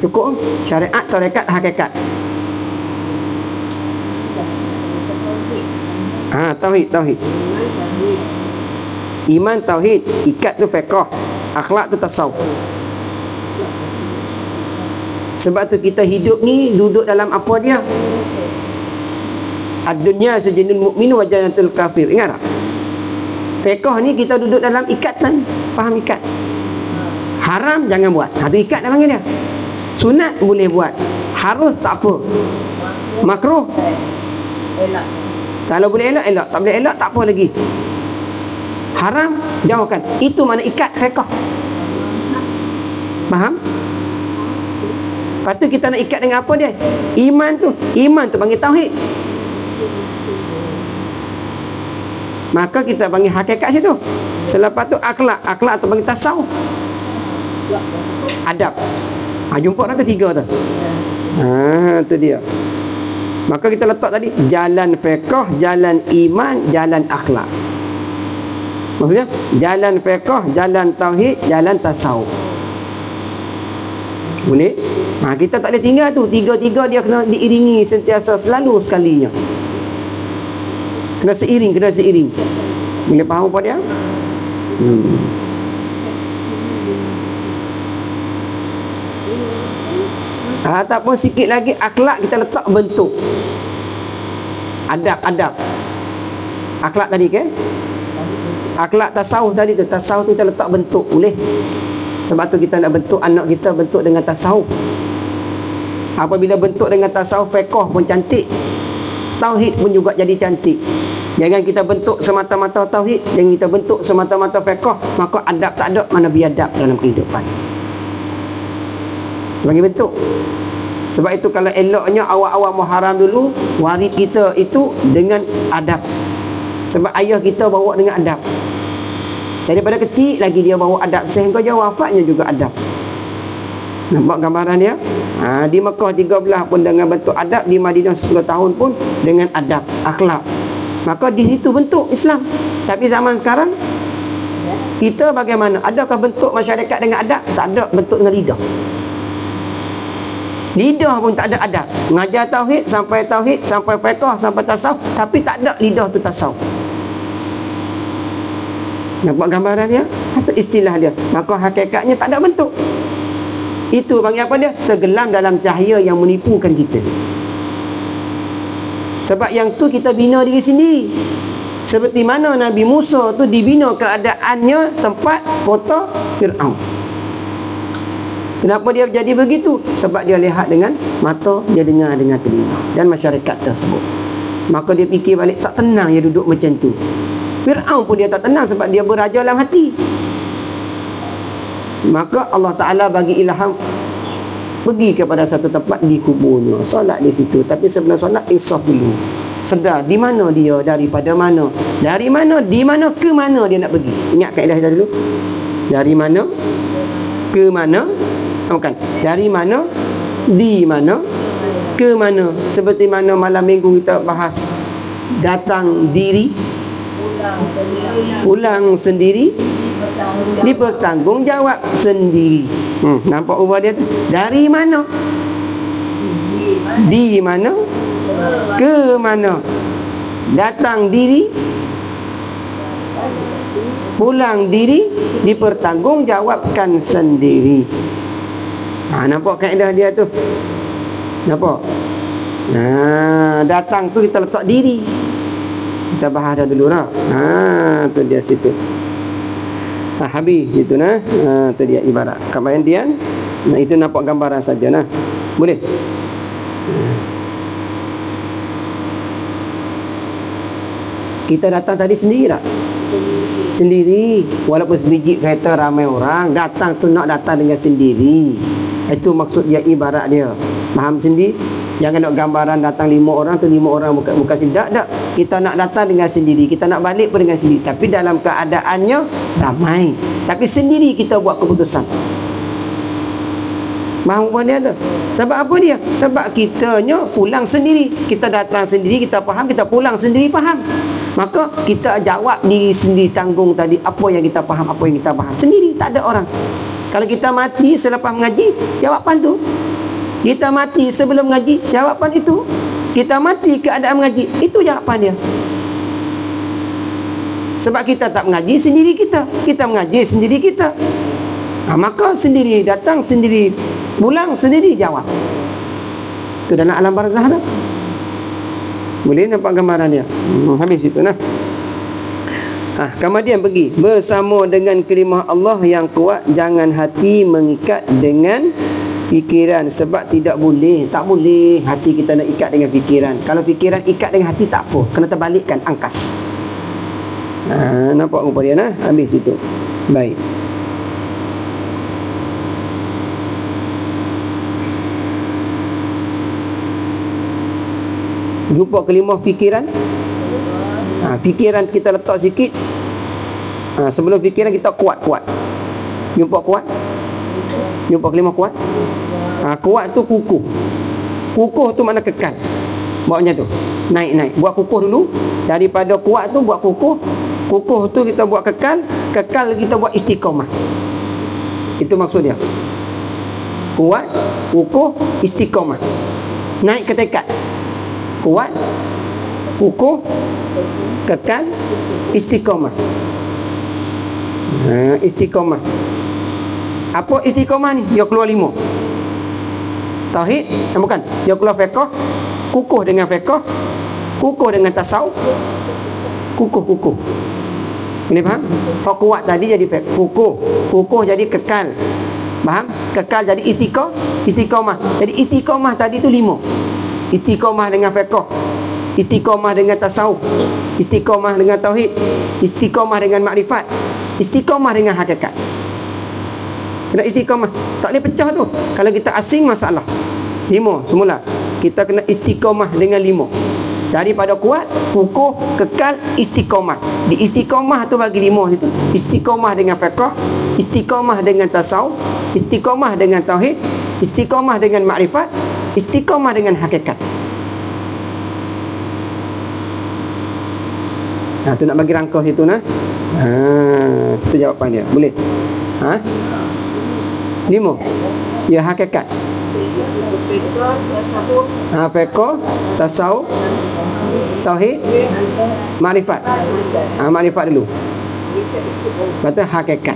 Speaker 2: Cukup. Syariat, tarekat, hakikat. tauhid. Iman tauhid, ikat tu fiqh, akhlak tu tasawuf. Sebab tu kita hidup ni duduk dalam apa dia? Ad-dunya sijnul mukmin wa jannatul kafir. Ingat tak? Fiqh ni kita duduk dalam ikatan, faham ikat. Haram jangan buat. Tu ikat dah panggil dia. Sunat boleh buat. Harus tak apa. Makruh elak. Kalau boleh elak, elak. Tak boleh elak, tak apa lagi. Haram, jauhkan. Itu mana ikat fiqh. Faham? Lepas tu kita nak ikat dengan apa dia? Iman tu panggil tauhid. Maka kita panggil hakikat situ. Selepas tu akhlak tu panggil tasawuf. Adab. Jumpa dah ke tiga tu? Tu dia. Maka kita letak tadi jalan fiqh, jalan iman, jalan akhlak. Maksudnya jalan fiqh, jalan tauhid, jalan tasawuf. Boleh? Kita tak boleh tinggal tu. Tiga-tiga dia kena diiringi sentiasa, selalu sekalinya. Kena seiring. Boleh faham apa dia? Ataupun sikit lagi akhlak kita letak bentuk. Adab. Akhlak tadi ke? Akhlak tasawuf tadi tu. Tasawuf tu kita letak bentuk. Boleh? Sebab tu kita nak bentuk anak kita, bentuk dengan tasawuf. Apabila bentuk dengan tasawuf, fiqh pun cantik, tauhid pun juga jadi cantik. Jangan kita bentuk semata-mata tauhid, jangan kita bentuk semata-mata fiqh, maka adab tak ada, mana biadab dalam kehidupan. Bagi bentuk. Sebab itu kalau eloknya awal-awal Muharram dulu, waris kita itu dengan adab. Sebab ayah kita bawa dengan adab. Daripada kecil lagi dia bawa adab, sehingga dia wafatnya juga adab. Nampak gambaran dia? Di Mekah 13 pun dengan bentuk adab, di Madinah 10 tahun pun dengan adab, akhlak. Maka di situ bentuk Islam. Tapi zaman sekarang kita bagaimana? Adakah bentuk masyarakat dengan adab? Tak ada. Bentuk dengan lidah. Lidah pun tak ada adab. Mengajar tauhid, sampai fiqh, sampai tasawuf, tapi tak ada lidah tu tasawuf. Nampak gambaran dia? Atau istilah dia? Maka hakikatnya tak ada bentuk. Itu panggil apa dia? Tergelam dalam cahaya yang menipukan kita. Sebab yang tu kita bina diri sendiri. Seperti mana Nabi Musa tu dibina keadaannya tempat kota Fir'aun. Kenapa dia jadi begitu? Sebab dia lihat dengan mata, dia dengar dengan telinga, dan masyarakat tersebut. Maka dia fikir balik, tak tenang dia duduk macam tu. Fir'aun pun dia tak tenang sebab dia beraja dalam hati. Maka Allah Ta'ala bagi ilham, pergi kepada satu tempat di kuburnya, solat di situ. Tapi sebelum solat, insaf dulu. Sedar di mana dia, daripada mana, dari mana, di mana, ke mana dia nak pergi. Ingat kaedah kita dulu. Dari mana, ke mana. Bukan, dari mana, di mana, ke mana. Seperti mana malam minggu kita bahas, datang diri, pulang sendiri, dipertanggungjawab sendiri. Nampak ubah dia tu? Dari mana, di mana, ke mana. Datang diri, pulang diri, dipertanggungjawabkan sendiri. Nampak kaedah dia tu? Nampak? Datang tu kita letak diri. Kita bahas dah dulu lah. Tu dia situ. Habis gitu nah. Tu dia ibarat. Kemudian itu nampak gambaran saja nah. Boleh? Kita datang tadi sendiri tak? Sendiri. Walaupun sebiji kereta ramai orang, datang tu nak datang dengan sendiri. Itu maksud dia, ibarat dia. Faham sendiri? Jangan nak gambaran datang 5 orang tu 5 orang bukan tidak. Kita nak datang dengan sendiri, kita nak balik pun dengan sendiri. Tapi dalam keadaannya ramai. Tapi sendiri kita buat keputusan. Faham apa dia tu? Sebab apa dia? Sebab kitanya pulang sendiri. Kita datang sendiri, kita faham, kita pulang sendiri faham. Maka kita jawab diri sendiri, tanggung tadi apa yang kita faham, apa yang kita bahas. Sendiri, tak ada orang. Kalau kita mati selepas mengaji, jawapan tu. Kita mati sebelum mengaji, jawapan itu. Kita mati keadaan mengaji, itu jawapan dia. Sebab kita tak mengaji sendiri kita. Kita mengaji sendiri kita. Maka sendiri datang, sendiri pulang, sendiri jawab. Itu dalam alam barzah tu. Boleh nampak gambaran dia? Habis itu nah. Kemudian pergi bersama dengan kalimah Allah yang kuat, jangan hati mengikat dengan fikiran, sebab tak boleh hati kita nak ikat dengan fikiran. Kalau fikiran ikat dengan hati tak apa, kena terbalikkan, angkas. Nampak rupa dia nah? Habis itu. Baik. Jumpa kalimah fikiran. Fikiran kita letak sikit. Sebelum fikiran kita kuat. Jumpa kuat. Jumpa kalimah kuat. Kuat tu kukuh. Kukuh tu makna kekal. Buat macam tu. Naik. Buat kukuh dulu. Daripada kuat tu buat kukuh. Kukuh tu kita buat kekal. Kekal kita buat istiqamah. Itu maksud dia. Kuat, kukuh, istiqamah. Naik ke tekad. Kuat, kukuh, kekal, istiqamah. Istiqamah. Apa istiqamah ni? Dia keluar 5. Tauhid, bukan. Dia keluar fiqh, kukuh dengan fiqh, kukuh dengan tasawuf, kukuh. Boleh faham? Kalau kuat tadi jadi kukuh jadi kekal. Faham? Kekal jadi istiqamah. Jadi istiqamah tadi tu 5. Istiqamah dengan fiqh, istiqamah dengan tasawuf, istiqamah dengan tauhid, istiqamah dengan makrifat, istiqamah dengan hakikat. Kena istiqamah. Tak boleh pecah tu. Kalau kita asing masalah. 5 semula. Kita kena istiqamah dengan 5. Daripada kuat, kukuh, kekal, istiqamah. Di istiqamah tu bagi 5 situ. Istiqamah dengan fiqh, istiqamah dengan tasawuf, istiqamah dengan tauhid, istiqamah dengan makrifat, istiqamah dengan hakikat. Tu nak bagi rangka situ nah. Itu jawapan dia. Boleh? 5. Ya, hakikat. Fiqh, tasawuf, tauhid, makrifat. Makrifat dulu. Lepas tu hakikat.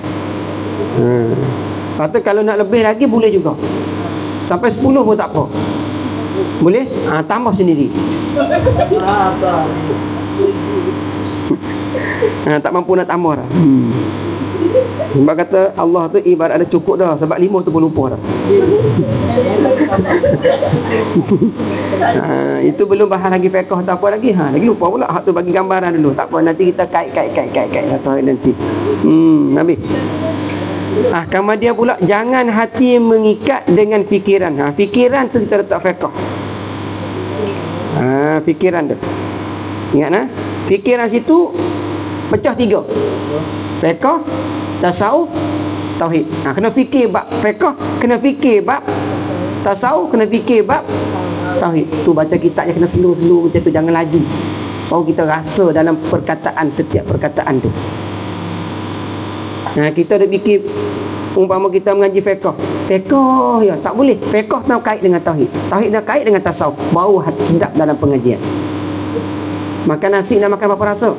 Speaker 2: Lepas tu kalau nak lebih lagi boleh juga. Sampai 10 pun tak apa. Boleh? Tambah sendiri. Tak mampu nak tambah dah. Sebab kata Allah tu ibarat ada cukup dah. Sebab 5 tu pun lupa dah. Itu belum bahas lagi fiqh atau apa lagi. Lagi lupa pula. Hak tu bagi gambaran dulu. Tak apa, nanti kita kait nanti. Habis. Kemudian pula jangan hati mengikat dengan fikiran. Fikiran tu kita letak fiqh. Fikiran tu. Ingat nah? Fikiran situ pecah 3. Fiqh, tasawuf, tauhid. Kena fikir bab fiqh, kena fikir bab tasawuf, kena fikir bab tauhid. Tu baca kitab je kena slow macam tu, jangan laju. Baru kita rasa dalam perkataan, setiap perkataan tu. Kita dah fikir, umpama kita mengaji fiqh ya, tak boleh. Fiqh nak kait dengan tauhid, tauhid nak kait dengan tasawuf. Bau hati sedap dalam pengajian. Makan nasi nak makan apa rasa?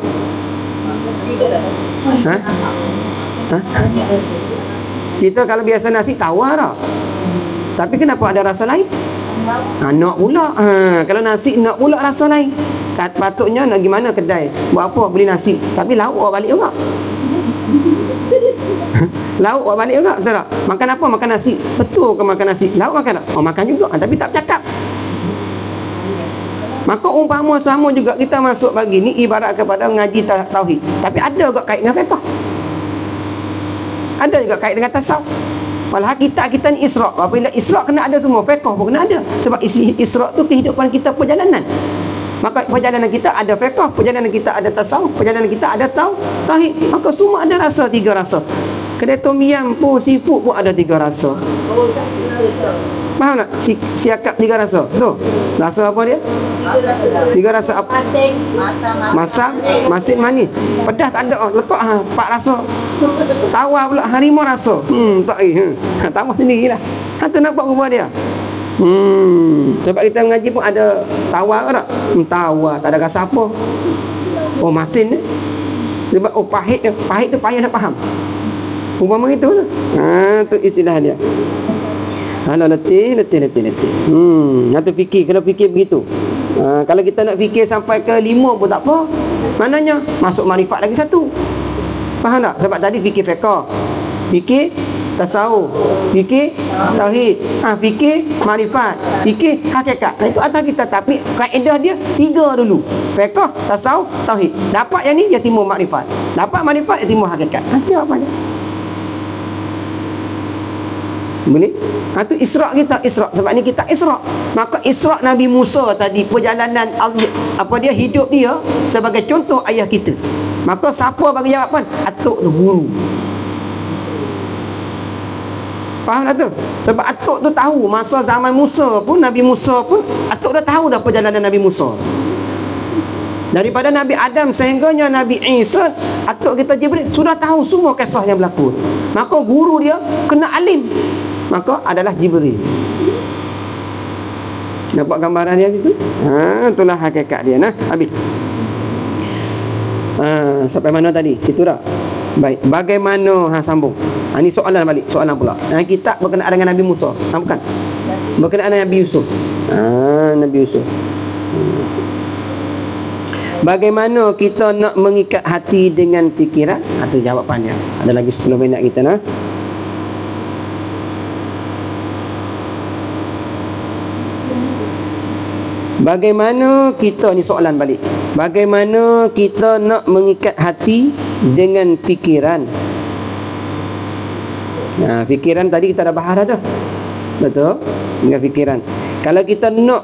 Speaker 2: Kita kalau biasa nasi tawar tak? Tapi kenapa ada rasa lain? Nak pula. Kalau nasi nak pula rasa lain. Patutnya nak gimana kedai buat apa beli nasi, tapi lauk awak balik juga. Lauk awak balik juga, betul tak? Makan apa? Makan nasi. Betul ke makan nasi? Lauk makan tak? Makan juga, tapi tak bercakap. Maka umpama sama juga kita masuk pagi ni ibarat kepada mengaji tauhid, tapi ada juga kait dengan fiqh, ada juga kait dengan tasawuf. Malah kita ni Isra'. Apabila Isra' kena ada semua, fiqh pun kena ada. Sebab Isra' tu kehidupan kita perjalanan. Maka perjalanan kita ada fiqh, perjalanan kita ada tasawuf, perjalanan kita ada tauhid. Maka semua ada rasa, 3 rasa. Kedai tom yam pun, seafood pun ada 3 rasa. Faham tak? Siakap 3 rasa. Tu. Rasa apa dia? 3 rasa apa? Masak, masin, manis. Pedas tak ada. Letak 4 rasa. Tawar pula 5 rasa. Tak tambah sendirilah. Tu nampak rumah dia. Sebab kita mengaji pun ada tawar ke tak? Tawar, tak ada rasa apa. Oh, masin ni. Sebab pahit tu payah nak faham. Umpama gitu lah. Tu istilah dia. Kalau letih. Nanti kena fikir begitu. Kalau kita nak fikir sampai ke 5 pun tak apa. Maknanya masuk marifat lagi satu. Faham tak? Sebab tadi fikir fiqh, fikir tasawuf, fikir tauhid, fikir marifat, fikir hakikat. Itu atas kita, tapi kaedah dia 3 dulu. Fiqh, tasawuf, tauhid. Dapat yang ni dia timbul marifat. Dapat marifat dia timbul hakikat. Nanti apa dia? Boleh? Itu Isra' kita, Isra'. Sebab ni kita Isra'. Maka Isra' Nabi Musa tadi, perjalanan hidup dia sebagai contoh ayah kita. Maka siapa bagi jawapan? Atuk tu guru. Faham tak tu? Sebab atuk tu tahu masa zaman Musa pun, Nabi Musa pun, atuk dah tahu dah perjalanan Nabi Musa. Daripada Nabi Adam sehingganya Nabi Isa, atuk kita Jibril sudah tahu semua kisah yang berlaku. Maka guru dia kena alim. Maka adalah Jibril. Nampak gambaran dia situ? Itulah hakikat dia. Habis. Sampai mana tadi? Situ dah. Baik. Bagaimana? Sambung. Ini soalan balik. Soalan pula. Kitab berkenaan dengan Nabi Musa. Bukan. Berkenaan dengan Nabi Yusuf. Nabi Yusuf. Bagaimana kita nak mengikat hati dengan fikiran? Itu jawapannya. Ada lagi 10 minit kita nak. Bagaimana kita, ni soalan balik. Bagaimana kita nak mengikat hati dengan fikiran? Fikiran tadi kita dah bahas dah. Betul? Dengan fikiran. Kalau kita nak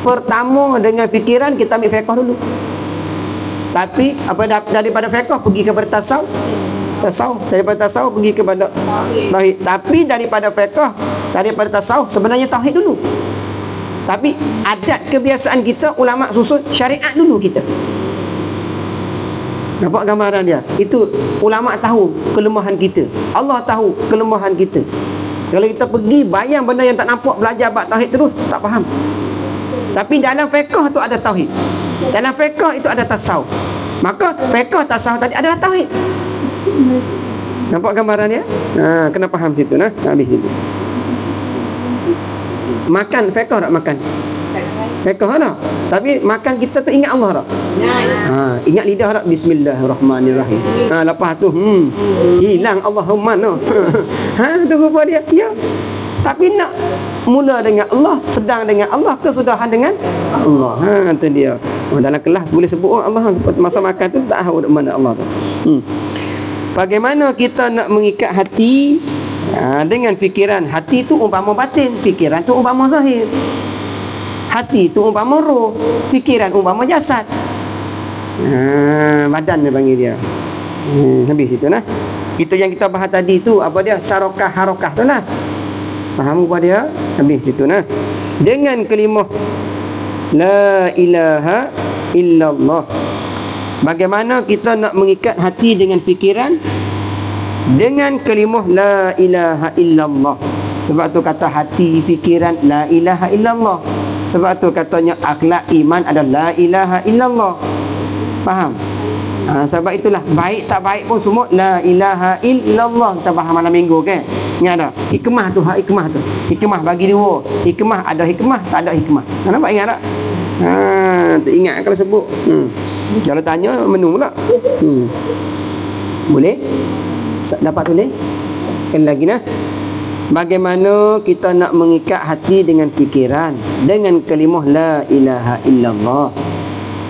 Speaker 2: pertama dengan fikiran, kita ambil fiqh dulu. Tapi daripada fiqh pergi kepada tasawuf. Daripada tasawuf pergi kepada tauhid. Tapi daripada fiqh, daripada tasawuf sebenarnya tauhid dulu. Tapi adat kebiasaan kita, ulama susun syariat dulu kita. Nampak gambaran dia? Itu ulama tahu kelemahan kita. Allah tahu kelemahan kita. Kalau kita pergi bayang benda yang tak nampak, belajar bab tauhid terus, tak faham. Tapi dalam fiqh tu ada tauhid. Dalam fiqh itu ada tasawuf. Maka fiqh tasawuf tadi adalah tauhid. Nampak gambaran dia? Kena faham situ nah. Habis itu. Makan fiqh tak makan? Fiqh tak? Tapi makan kita tu ingat Allah tak? Ingat lidah tak? Bismillahirrahmanirrahim. Lepas tu hilang Allahumma no. Tu rupa dia. Ya. Tapi nak mula dengan Allah, sedang dengan Allah, kesudahan dengan Allah. Itu dia. Dalam kelas boleh sebut Allah, masa makan tu tak tahu mana Allah tu. Bagaimana kita nak mengikat hati dengan fikiran? Hati tu umpama batin, fikiran tu umpama zahir. Hati tu umpama roh, fikiran umpama jasad. Badan dia panggil dia. Habis itu nah. Itu yang kita bahas tadi tu, apa dia? Sarokah harokah tu nah. Faham apa dia? Habis itu nah. Dengan kalimah la ilaha illallah. Bagaimana kita nak mengikat hati dengan fikiran? Dengan kalimah la ilaha illallah. Sebab tu kata hati, fikiran la ilaha illallah. Sebab tu katanya akhlak iman adalah la ilaha illallah. Faham? Sebab itulah baik tak baik pun semua la ilaha illallah. Kita bahas malam minggu kan? Ingat tak? Hikmah tu, hikmah tu. Hikmah bagi dua. Hikmah ada hikmah, tak ada hikmah. Nampak ingat tak? Tak ingat kalau sebut. Kalau tanya menu pula. Boleh? Dapat tulis? Sekali lagi nah. Bagaimana kita nak mengikat hati dengan fikiran? Dengan kalimah la ilaha illallah.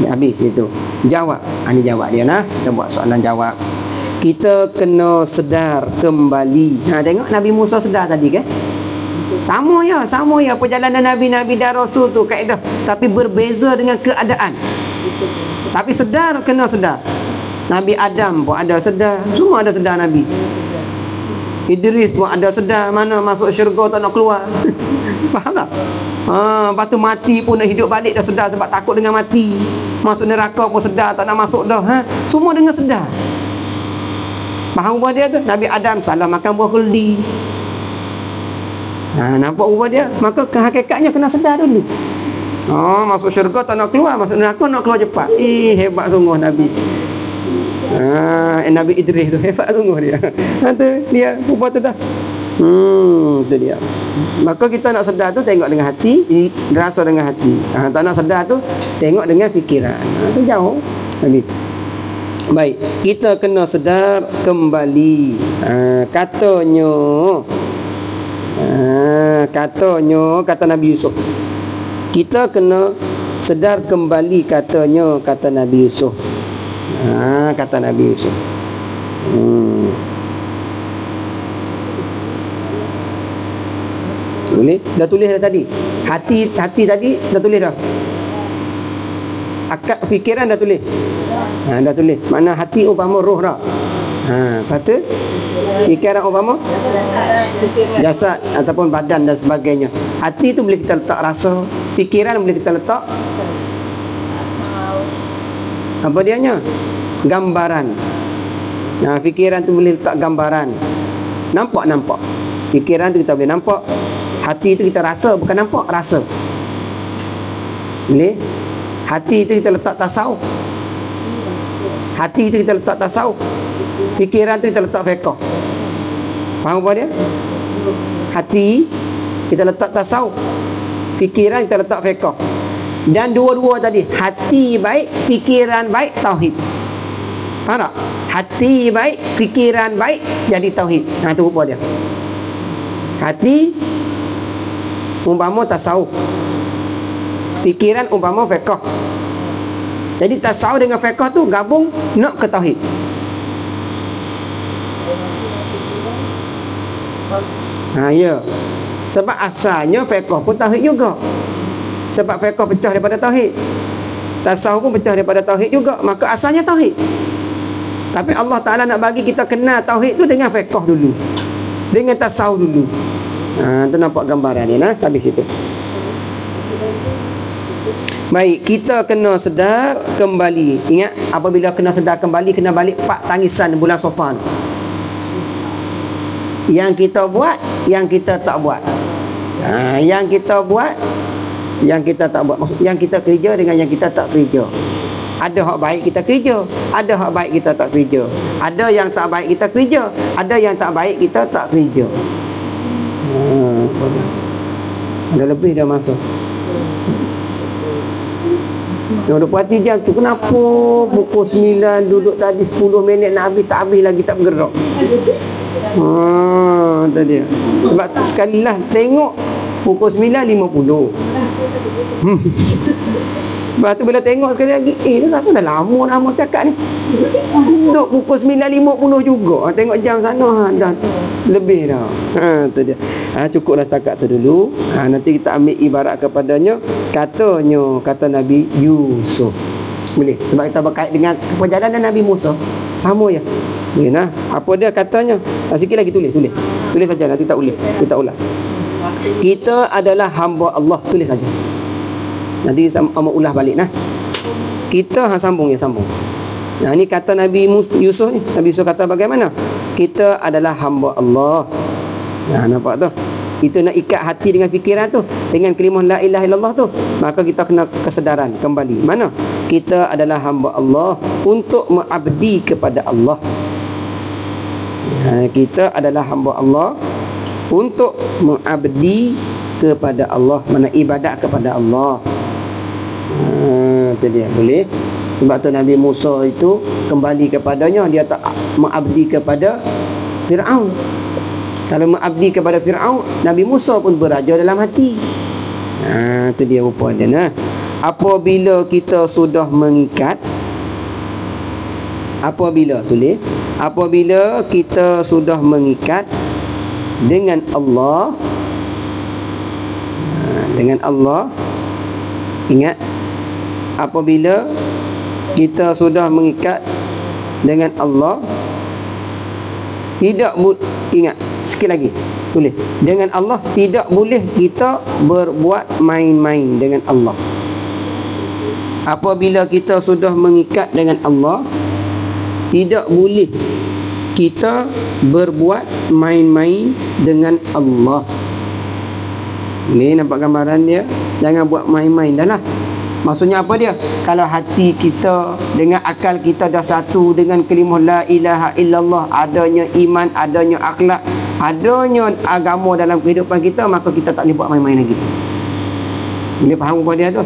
Speaker 2: Habis itu. Jawab. Ini jawab dia nah. Kita buat soalan jawab. Kita kena sedar kembali. Tengok Nabi Musa sedar tadi kan? Sama ya perjalanan Nabi-Nabi dan Rasul tu kaedah. Tapi berbeza dengan keadaan. Tapi sedar, kena sedar. Nabi Adam pun ada sedar. Semua ada sedar Nabi. Idris pun ada sedar. Mana masuk syurga tak nak keluar. Faham tak? Lepas tu mati pun nak hidup balik dah sedar sebab takut dengan mati. Masuk neraka pun sedar tak nak masuk dah. Semua dengan sedar. Faham ubah dia tu? Nabi Adam salah makan buah khuldi. Nampak ubah dia? Maka hakikatnya kena sedar dulu. Masuk syurga tak nak keluar, masuk neraka nak keluar cepat. Hebat sungguh Nabi. Nabi Idris tu hebat sungguh dia. Tu dia rupa tu dah. Tu dia. Maka kita nak sedar tu tengok dengan hati, rasa dengan hati. Tak nak sedar tu tengok dengan fikiran. Tu jauh. Habis. Baik, kita kena sedar kembali. Katanya kata Nabi Yusuf. Kita kena sedar kembali katanya kata Nabi Yusuf. Kata Nabi Yusuf. Boleh? Dah tulis dah tadi. Hati tadi dah tulis dah. Akal fikiran dah tulis. Dah tulis. Mana hati umpama roh dah. Kata fikiran umpama jasad ataupun badan dan sebagainya. Hati tu boleh kita letak rasa, fikiran boleh kita letak apa dianya? Gambaran. Fikiran tu boleh letak gambaran. Nampak. Fikiran tu kita boleh nampak. Hati tu kita rasa, bukan nampak, rasa. Boleh? Hati tu kita letak tasawuf. Hati tu kita letak tasawuf. Fikiran tu kita letak fiqh. Faham apa dia? Hati kita letak tasawuf. Fikiran kita letak fiqh. Dan dua-dua tadi, hati baik, fikiran baik, tauhid. Faham tak? Hati baik, fikiran baik, jadi tauhid. Tu rupa dia. Hati umpama tasawuf, fikiran umpama fiqh. Jadi tasawuf dengan fiqh tu gabung nak ke tauhid. Ya. Sebab asalnya fiqh pun tauhid juga. Sebab fiqh pecah daripada tauhid, tasawuf pun pecah daripada tauhid juga. Maka asalnya tauhid. Tapi Allah Ta'ala nak bagi kita kenal tauhid tu dengan fiqh dulu, dengan tasawuf dulu. Tu nampak gambaran ni lah. Habis itu. Baik, kita kena sedar kembali. Ingat, apabila kena sedar kembali, kena balik pak tangisan bulan Safar. Yang kita buat, yang kita tak buat. Yang kita buat, yang kita tak buat. Maksud, yang kita kerja dengan yang kita tak kerja. Ada hak baik kita kerja, ada hak baik kita tak kerja. Ada yang tak baik kita kerja, ada yang tak baik kita tak kerja. Dah lebih dah masuk. Yang berpuati jam tu, kenapa pukul 9 duduk tadi 10 minit nak habis, tak habis lagi, tak bergerak. Tadi. Sebab sekali lah tengok pukul 9.50. Lepas tu bila tengok sekali lagi, rasa dah lama cakap ni. Duduk pukul 9.50 juga. Tengok jam sana, dah lebih dah. Tu dia. Cukuplah setakat tu dulu. Nanti kita ambil ibarat kepadanya. Katanya, kata Nabi Yusuf. Boleh? Sebab kita berkait dengan perjalanan Nabi Musa. Sama ya. Boleh nah. Apa dia katanya? Sikit lagi tulis. Tulis saja, nanti tak boleh. Kita ulang. Kita adalah hamba Allah. Tulis saja. Nanti sama ulah balik nah. Kita sambung. Ini kata Nabi Yusuf ni. Nabi Yusuf kata bagaimana? Kita adalah hamba Allah. Nampak tu? Itu nak ikat hati dengan fikiran tu, dengan kalimah la ilaha illallah tu. Maka kita kena kesedaran kembali. Mana? Kita adalah hamba Allah untuk mengabdi kepada Allah. Kita adalah hamba Allah untuk mengabdi kepada Allah, mana ibadat kepada Allah. Itu dia. Boleh. Sebab tu Nabi Musa itu kembali kepadanya, dia tak mengabdi kepada Fir'aun. Kalau mengabdi kepada Fir'aun, Nabi Musa pun beraja dalam hati. Itu dia rupa dia nah. Apabila kita sudah mengikat, apabila kita sudah mengikat dengan Allah, ingat, apabila kita sudah mengikat dengan Allah, ingat sekali lagi, tulis, dengan Allah tidak boleh kita berbuat main-main dengan Allah. Apabila kita sudah mengikat dengan Allah, tidak boleh kita berbuat main-main dengan Allah. Ni nampak gambaran dia. Jangan buat main-main dah lah. Maksudnya apa dia? Kalau hati kita dengan akal kita dah satu dengan kalimah la ilaha illallah, adanya iman, adanya akhlak, adanya agama dalam kehidupan kita, maka kita tak boleh buat main-main lagi. Boleh faham apa dia tu?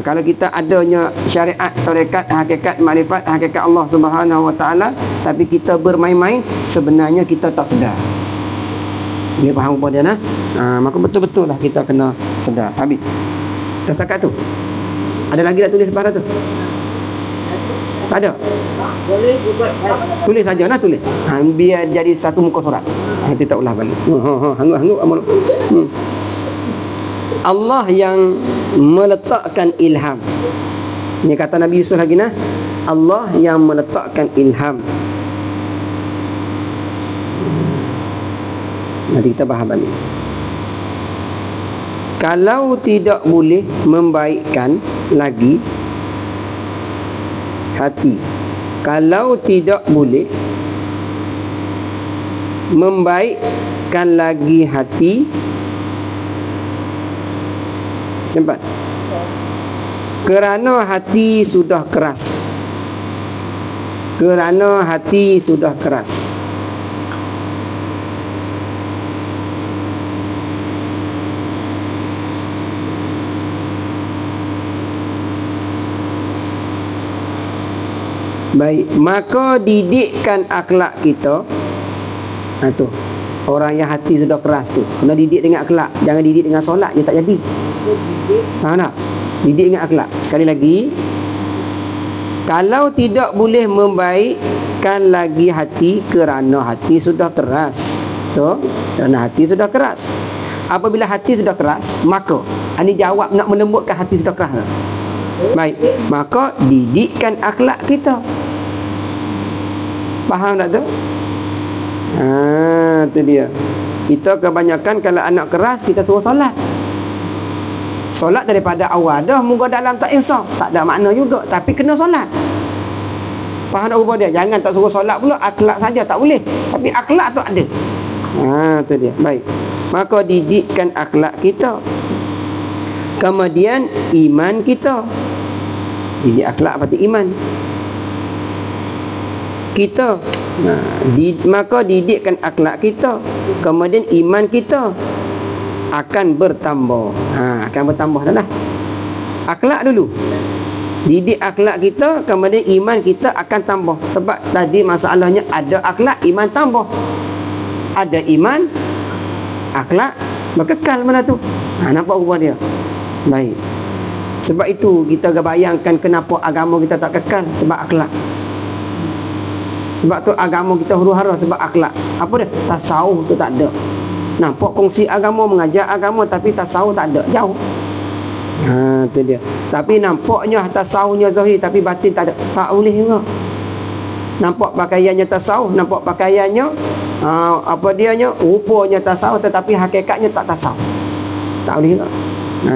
Speaker 2: Kalau kita adanya syariat, tarekat, hakikat, makrifat, hakikat Allah Subhanahu Wa Taala, tapi kita bermain-main, sebenarnya kita tak sedar. Boleh faham apa dia nah? Maka betul-betul lah kita kena sedar. Habis. Dah setakat tu. Ada lagi nak tulis lepas tu? Tak ada?
Speaker 3: Boleh buat
Speaker 2: Tulis saja nak tulis. Biar jadi satu muka surat. Nanti tak ulah balik. Hanguk-hanguk amal. Allah yang meletakkan ilham. Ini kata Nabi Yusuf lagi nah. Allah yang meletakkan ilham. Nanti kita bahas balik. Kalau tidak boleh membaikkan lagi hati, kalau tidak boleh membaikkan lagi hati, cepat, kerana hati sudah keras, kerana hati sudah keras. Baik, maka didikkan akhlak kita. Tu orang yang hati sudah keras tu kena didik dengan akhlak. Jangan didik dengan solat je tak jadi. Faham tak? Didik dengan akhlak. Sekali lagi, kalau tidak boleh membaikkan lagi hati kerana hati sudah keras. Tu, kerana hati sudah keras. Apabila hati sudah keras, maka ini jawab nak melembutkan hati sudah keras. Baik, maka didikkan akhlak kita. Faham tak tu? Tu dia. Kita kebanyakan kalau anak keras kita suruh solat. Solat daripada awal dah muka dalam tak insaf, tak ada makna juga, tapi kena solat. Faham tak apa dia? Jangan tak suruh solat pula, akhlak saja tak boleh, tapi akhlak tu ada. Tu dia. Baik. Maka didikkan akhlak kita. Kemudian iman kita. Didik akhlak berarti iman kita. Maka didikkan akhlak kita, kemudian iman kita akan bertambah. Akan bertambah dah lah. Akhlak dulu. Didik akhlak kita, kemudian iman kita akan tambah. Sebab tadi masalahnya ada akhlak, iman tambah. Ada iman, akhlak berkekal mana tu. Nampak rupa dia? Baik. Sebab itu kita bayangkan kenapa agama kita tak kekal, sebab akhlak. Sebab tu agama kita huru-hara sebab akhlak. Apa dia? Tasawuf tu tak ada. Nampak kongsi agama, mengajar agama, tapi tasawuf tak ada, jauh. Tu dia. Tapi nampaknya tasawufnya zahir, tapi batin tak ada. Tak boleh juga. Nampak pakaiannya tasawuf, nampak pakaiannya apa dianya, rupanya tasawuf, tetapi hakikatnya tak tasawuf. Tak boleh juga.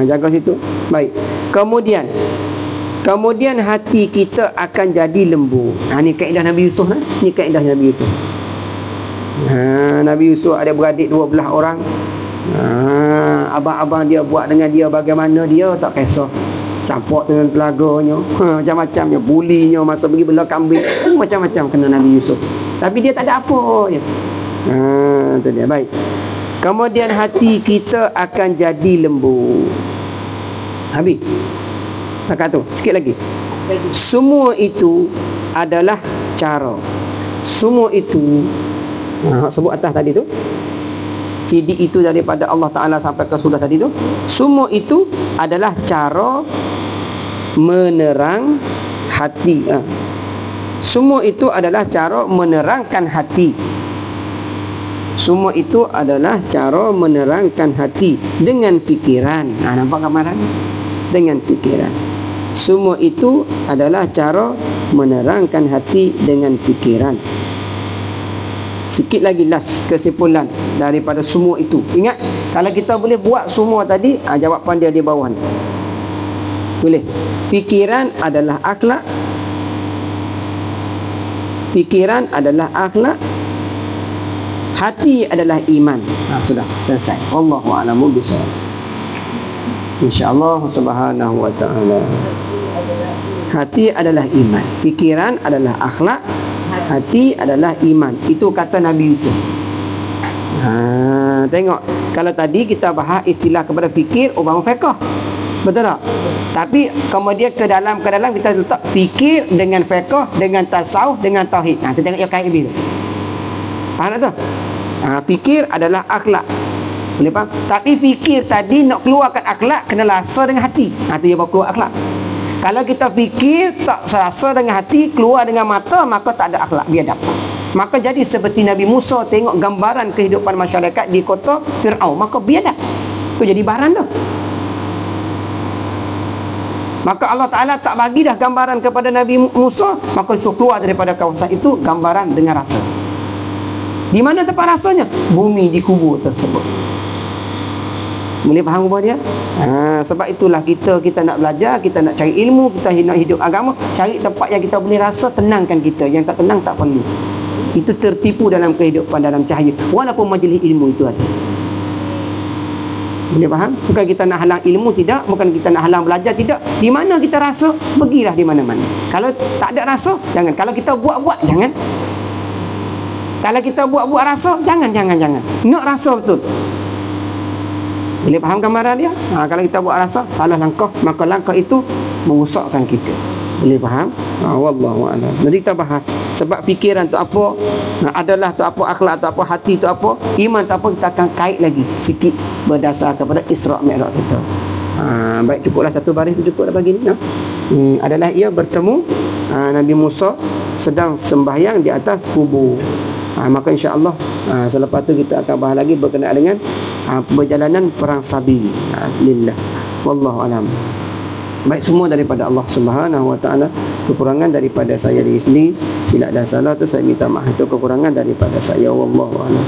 Speaker 2: Jaga situ. Baik. Kemudian hati kita akan jadi lembut. Ni kaedah Nabi Yusuf. Ni kaedah Nabi Yusuf. Nabi Yusuf ada beradik 12 orang. Abang-abang dia buat dengan dia bagaimana dia tak kisah. Campur dengan pelaganya, macam-macamnya, bulinya, masa pergi bela kambing, macam-macam kena Nabi Yusuf. Tapi dia tak ada apa je. Itu dia. Baik. Kemudian hati kita akan jadi lembut. Habis. Setakat tu. Sikit lagi. Semua itu adalah cara. Semua itu sebut atas tadi tu. Ciri itu daripada Allah Ta'ala sampai ke sudah tadi tu. Semua itu adalah cara menerang hati. Semua itu adalah cara menerangkan hati. Semua itu adalah cara menerangkan hati dengan fikiran. Nampak gambaran? Dengan fikiran. Semua itu adalah cara menerangkan hati dengan fikiran. Sikit lagi last kesimpulan daripada semua itu. Ingat, kalau kita boleh buat semua tadi, jawapan dia di bawah ni. Boleh. Fikiran adalah akhlak. Fikiran adalah akhlak. Hati adalah iman. Sudah selesai. Wallahu a'lamu bishawab. InsyaAllah subhanahu wa ta'ala. Hati adalah iman, fikiran adalah akhlak, hati adalah iman. Itu kata Nabi Yusuf. Tengok, kalau tadi kita bahas istilah kepada fikir, orang fiqh, betul tak? Tapi kemudian ke dalam kita letak fikir dengan fiqh, dengan tasawuf, dengan tauhid. Kita tengok yang kait lebih. Faham tak tu? Fikir adalah akhlak. Boleh faham? Tapi fikir tadi nak keluarkan akhlak, kena rasa dengan hati. Itu dia baru keluar akhlak. Kalau kita fikir tak serasa dengan hati, keluar dengan mata, maka tak ada akhlak, biadab. Maka jadi seperti Nabi Musa tengok gambaran kehidupan masyarakat di kota Fir'aun, maka biadab. Itu jadi barang tu. Maka Allah Ta'ala tak bagi dah gambaran kepada Nabi Musa, maka suruh keluar daripada kawasan itu gambaran dengan rasa. Di mana tempat rasanya? Bumi di kubur tersebut. Boleh faham apa dia? Sebab itulah kita nak belajar, kita nak cari ilmu, kita nak hidup agama, cari tempat yang kita boleh rasa, tenangkan kita. Yang tak tenang tak perlu. Itu tertipu dalam kehidupan, dalam cahaya. Walaupun majlis ilmu itu ada. Boleh faham? Bukan kita nak halang ilmu, tidak. Bukan kita nak halang belajar, tidak. Di mana kita rasa, pergilah di mana-mana. Kalau tak ada rasa, jangan. Kalau kita buat-buat, jangan. Kalau kita buat-buat rasa, jangan. Nak rasa betul. Boleh faham gambaran dia? Kalau kita buat rasa, salah langkah, maka langkah itu merosakkan kita. Boleh faham? Wallahu a'lam. Nanti kita bahas. Sebab fikiran tu apa, adalah tu apa, akhlak tu apa, hati tu apa, iman tu apa, kita akan kait lagi sikit berdasar kepada Isra' Mi'raj kita. Baik, cukuplah satu baris tu, cukup dah bagi ni. Adalah ia bertemu Nabi Musa sedang sembahyang di atas kubur. Maka insya-Allah selepas tu kita akan bahas lagi berkenaan dengan perjalanan perang Sabi. Lillah. Wallahu a'lam. Baik, semua daripada Allah Subhanahu wa taala. Kekurangan daripada saya diri sendiri, silap dan salah tu saya minta maaf, itu kekurangan daripada saya. Wallahu a'lam.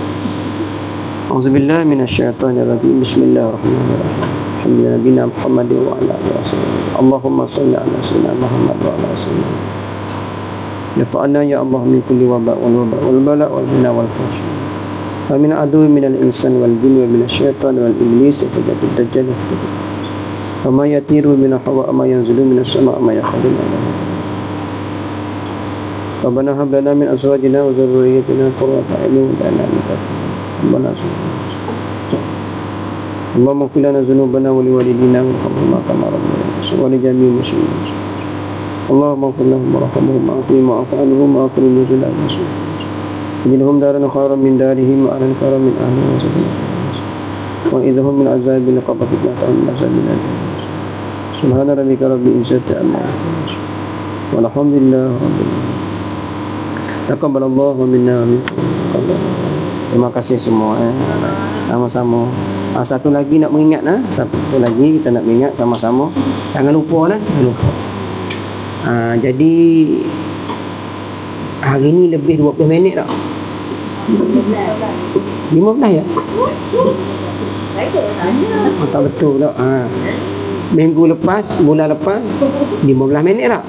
Speaker 2: Auzubillahi minasyaitonir rajim. Bismillahirrahmanirrahim. Alhamdulillah Muhammad wa ala alihi wasallam. Allahumma shalli ala sayyidina Muhammad wa ala sallam. Yafa'alna ya Allah min kulli waba' wal bala' wal zina wal fuhsh. Wa min adu min al-insan wal jin wa min asy-syaitan wal iblis wa fitnatud dajjal wa fitnatul wa ma yatiru min hawa ma yanzilu min as-sama' ma yakhudun ala. Rabbana hab lana min azwajina wa dhurriyyatina qurrata a'yun waj'alna lil muttaqin imama. Allahumma ighfir lana dhunubana wa liwalidina wa kama rabbana wa li jami'il muslimin. Allahumma ighfir lahum warhamhum wa'afihim wa'fu anhum wa akrim nuzulahum waj'alhum daran khairan min darihim wa ahlan khairan min ahlihi wa sallam wa idhhum min azabil qabr fitnatan min azabil alim. Subhana rabbika rabbil izzati amma yasifun walhamdulillahi rabbil alamin. Taqabbalallahu minna wa minkum. Terima kasih semua. Sama-sama. Satu lagi nak mengingat, satu lagi kita nak mengingat sama-sama. Jangan lupa lah, jangan lupa. Jadi hari ni lebih 20 minit tak? 15 ya? Tak betul tak? Minggu lepas, bulan lepas 15 minit tak?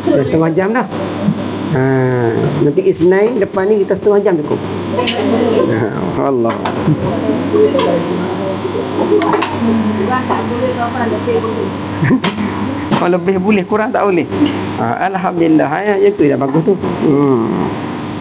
Speaker 2: Dah setengah jam dah. Nanti Isnin depan ni kita setengah jam cukup. Allah. Kalau lebih boleh, kurang tak boleh. Alhamdulillah, ya itu dah bagus tu.